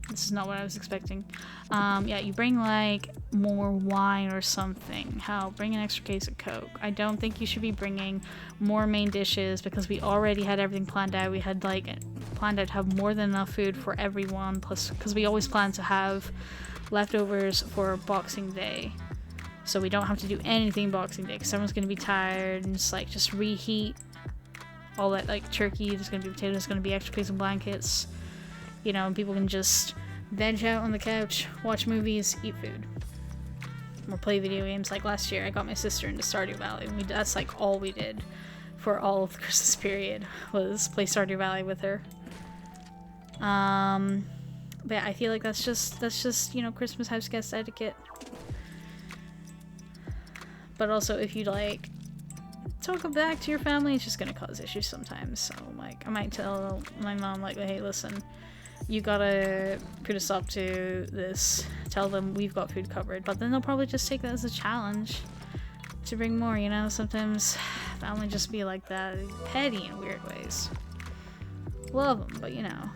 This is not what I was expecting. Yeah, you bring, like, more wine or something. Hell, bring an extra case of Coke. I don't think you should be bringing more main dishes because we already had everything planned out. We had, like, planned out to have more than enough food for everyone. Plus, because we always plan to have leftovers for Boxing Day. So we don't have to do anything Boxing Day because everyone's going to be tired and just reheat all that, like, turkey. There's going to be potatoes. There's going to be extra piece of blankets. You know, and people can just veg out on the couch, watch movies, eat food, or play video games. Like last year, I got my sister into Stardew Valley, and that's, like, all we did for all of the Christmas period was play Stardew Valley with her. But yeah, I feel like that's just, you know, Christmas house guest etiquette. But also, if you, like, talk it back to your family, it's just gonna cause issues sometimes. So, like, I might tell my mom, like, hey, listen, you gotta put a stop to this. Tell them we've got food covered. But then they'll probably just take that as a challenge to bring more, you know? Sometimes family just be like that. Petty in weird ways. Love them, but, you know.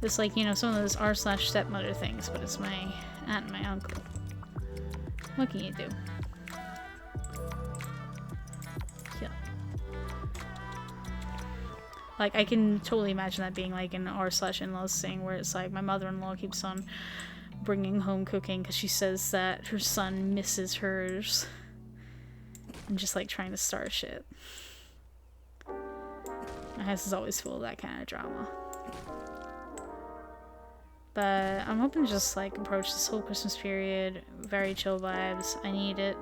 It's like, you know, some of those r/stepmother things, but it's my aunt and my uncle. What can you do? Like, I can totally imagine that being like an r/in-laws thing where it's like my mother-in-law keeps on bringing home cooking because she says that her son misses hers. And just like trying to start shit. My house is always full of that kind of drama. But I'm hoping to just like approach this whole Christmas period very chill vibes. I need it.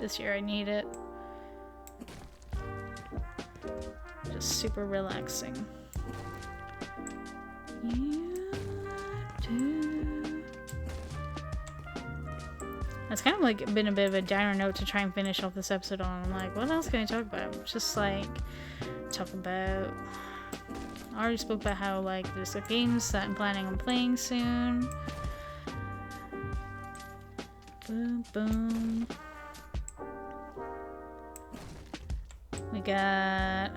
This year I need it. Just super relaxing. It's kind of like been a bit of a downer note to try and finish off this episode on. I'm like, what else can I talk about? Just like talk about. I already spoke about how like there's like games that I'm planning on playing soon. Boom, boom. We got.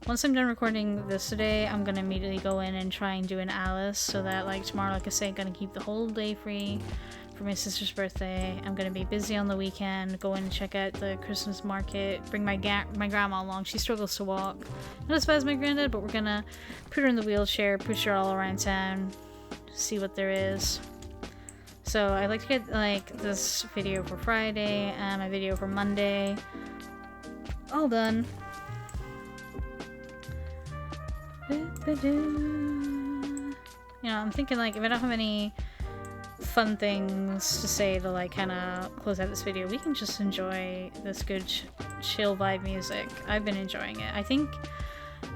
Once I'm done recording this today, I'm gonna immediately go in and try and do an Alice so that like tomorrow, like I say, I'm gonna keep the whole day free for my sister's birthday. I'm gonna be busy on the weekend, go in and check out the Christmas market, bring my grandma along. She struggles to walk. Not as bad as my granddad, but we're gonna put her in the wheelchair, push her all around town, see what there is. So I'd like to get like this video for Friday and my video for Monday all done. You know, I'm thinking like if I don't have any fun things to say to like kind of close out this video, we can just enjoy this good chill vibe music. I've been enjoying it. I think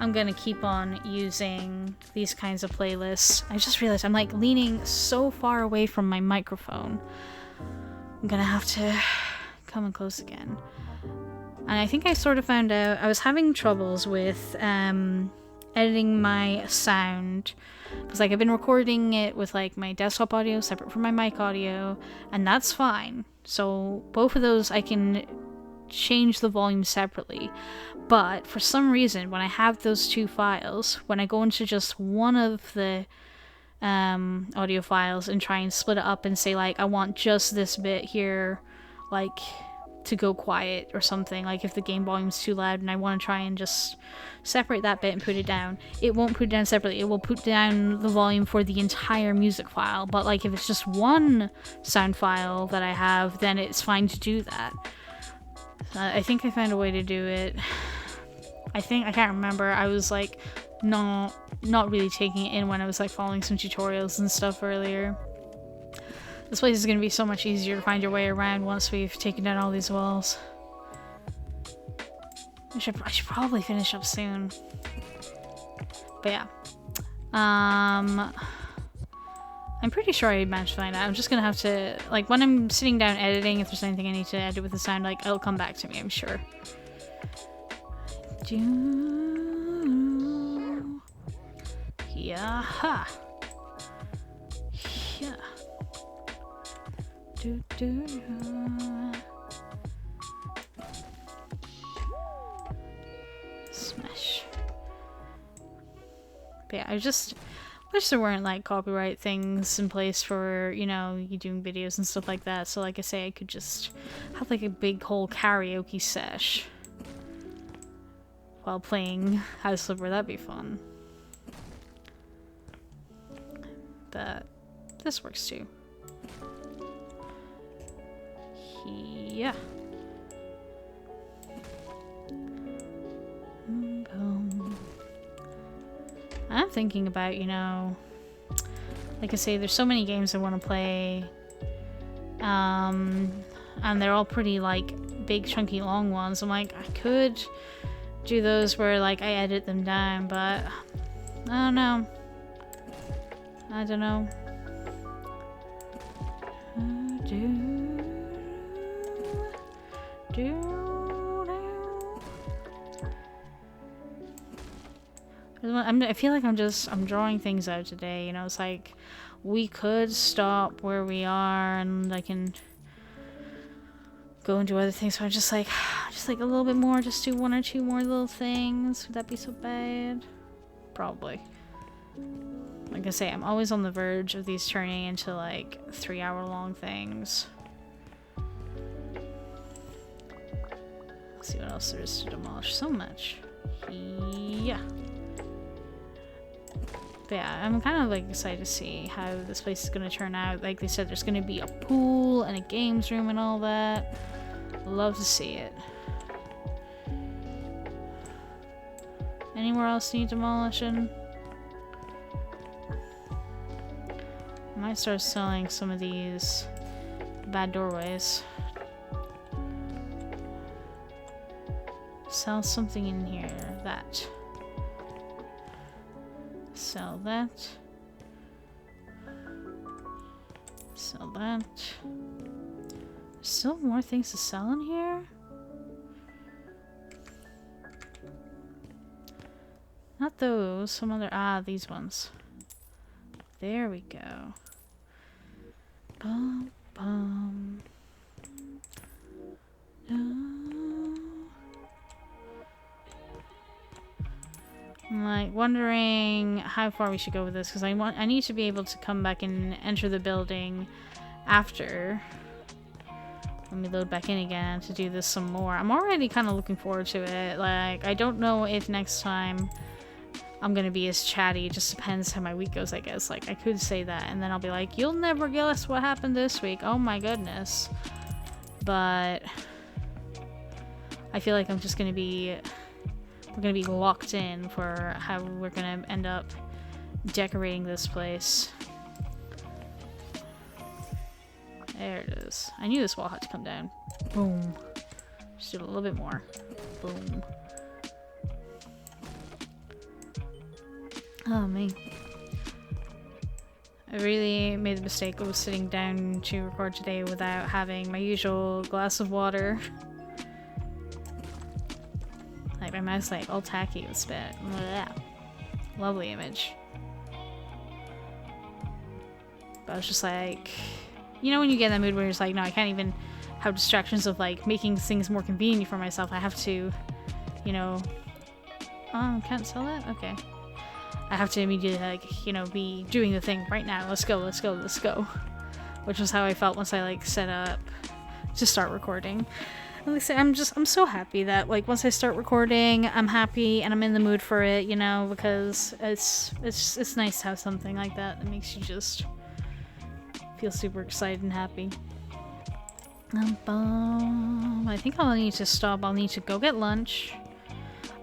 I'm gonna keep on using these kinds of playlists. I just realized I'm like leaning so far away from my microphone. I'm gonna have to come in close again. And I think I sort of found out I was having troubles with editing my sound because like I've been recording it with like my desktop audio separate from my mic audio, and that's fine. So both of those I can change the volume separately, but for some reason when I have those two files, when I go into just one of the audio files and try and split it up and say like I want just this bit here like to go quiet or something, like if the game volume's too loud and I want to try and just separate that bit and put it down, it won't put it down separately. It will put down the volume for the entire music file. But like if it's just one sound file that I have, then it's fine to do that. I think I found a way to do it. I can't remember. I was like not really taking it in when I was like following some tutorials and stuff earlier. This place is going to be so much easier to find your way around once we've taken down all these walls. I should probably finish up soon. But yeah. I'm pretty sure I managed to find out. I'm just going to have to, like, when I'm sitting down editing, if there's anything I need to edit with the sound, like, it'll come back to me, I'm sure. Yeah. Yeah. Smash. But yeah, I just wish there weren't like copyright things in place for, you know, you doing videos and stuff like that. So like I say, I could just have like a big whole karaoke sesh while playing House Flipper. That'd be fun. But this works too. Yeah. I'm thinking about, you know, like I say, there's so many games I want to play, and they're all pretty like big chunky long ones. I'm like, I could do those where like I edit them down, but I don't know. I feel like I'm drawing things out today, you know. It's like we could stop where we are and I can go and do other things, so I'm just like a little bit more, just do one or two more little things. Would that be so bad? Probably. Like I say, I'm always on the verge of these turning into like 3-hour-long things. Let's see what else there is to demolish. So much. Yeah. yeah. But yeah, I'm kind of like excited to see how this place is gonna turn out. Like they said, there's gonna be a pool and a games room and all that. Love to see it. Anywhere else need demolition? Might start selling some of these bad doorways. Sell something in here. That. Sell that. Sell that. Still more things to sell in here? Not those. Some other. Ah, these ones. There we go. Bum, bum. No. I'm like wondering how far we should go with this because I need to be able to come back and enter the building after. Let me load back in again to do this some more. I'm already kind of looking forward to it. Like, I don't know if next time I'm gonna be as chatty. It just depends how my week goes, I guess. Like, I could say that, and then I'll be like, you'll never guess what happened this week. Oh my goodness. But I feel like I'm just gonna be... We're gonna be locked in for how we're gonna end up decorating this place. There it is. I knew this wall had to come down. Boom. Just do it a little bit more. Boom. Oh, me. I really made the mistake of sitting down to record today without having my usual glass of water. Like, my mouth's like all tacky with spit. Blah. Lovely image. But I was just like... You know when you get in that mood where you're just like, no, I can't even have distractions of like making things more convenient for myself. I have to, you know... Oh, can't sell that? Okay. I have to immediately, like, you know, be doing the thing right now. Let's go, let's go, let's go. Which was how I felt once I, like, set up to start recording. And like I said, I'm so happy that, like, once I start recording, I'm happy and I'm in the mood for it, you know, because it's nice to have something like that that makes you just feel super excited and happy. I think I'll need to stop. I'll need to go get lunch.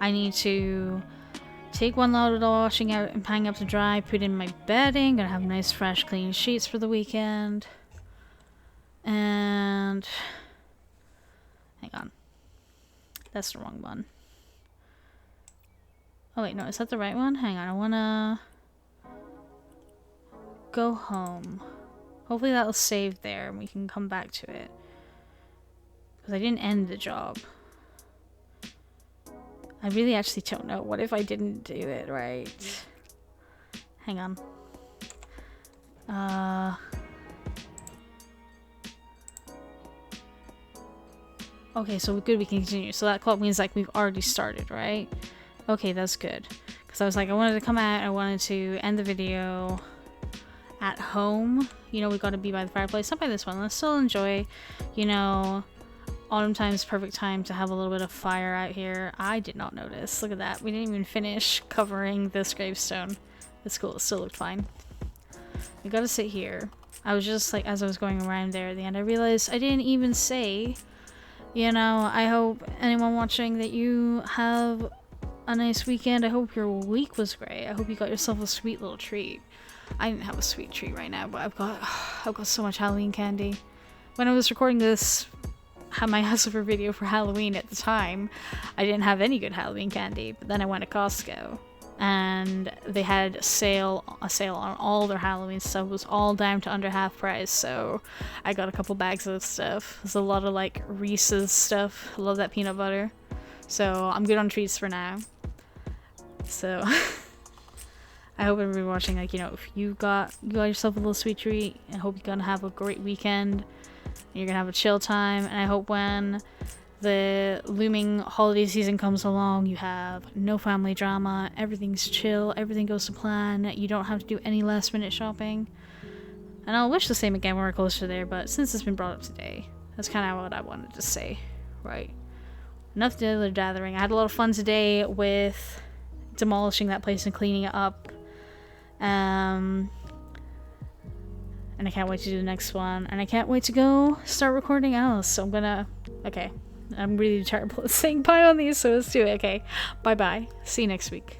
I need to take one load of the washing out and hang up to dry, put in my bedding, gonna have nice fresh clean sheets for the weekend. And hang on. That's the wrong one. Oh wait, no, is that the right one? Hang on, I wanna go home. Hopefully that'll save there and we can come back to it. Because I didn't end the job. I really actually don't know. What if I didn't do it right? Hang on. Okay, so good, we can continue. So that clock means like we've already started, right? Okay, that's good. Because I was like, I wanted to come out, I wanted to end the video at home. You know, we got to be by the fireplace. Not by this one. Let's still enjoy, you know... Autumn time is perfect time to have a little bit of fire out here. I did not notice. Look at that. We didn't even finish covering this gravestone. It's cool. It still looked fine. We gotta sit here. I was just like, as I was going around there at the end, I realized I didn't even say, you know, I hope anyone watching that you have a nice weekend. I hope your week was great. I hope you got yourself a sweet little treat. I didn't have a sweet treat right now, but I've got so much Halloween candy. When I was recording this, my Hustler video for Halloween at the time, I didn't have any good Halloween candy, but then I went to Costco and they had a sale on all their Halloween stuff. It was all down to under half price, so I got a couple bags of stuff. There's a lot of like Reese's stuff. I love that peanut butter, so I'm good on treats for now. So I hope everybody watching, like, you know, if you got yourself a little sweet treat, I hope you're gonna have a great weekend. You're gonna have a chill time, and I hope when the looming holiday season comes along, you have no family drama, everything's chill, everything goes to plan, you don't have to do any last minute shopping. And I'll wish the same again when we're closer there, but since it's been brought up today, that's kind of what I wanted to say, right? Enough dilly-dathering. I had a lot of fun today with demolishing that place and cleaning it up. And I can't wait to do the next one. And I can't wait to go start recording else. So I'm gonna... Okay. I'm really terrible at saying bye on these, so let's do it. Okay. Bye-bye. See you next week.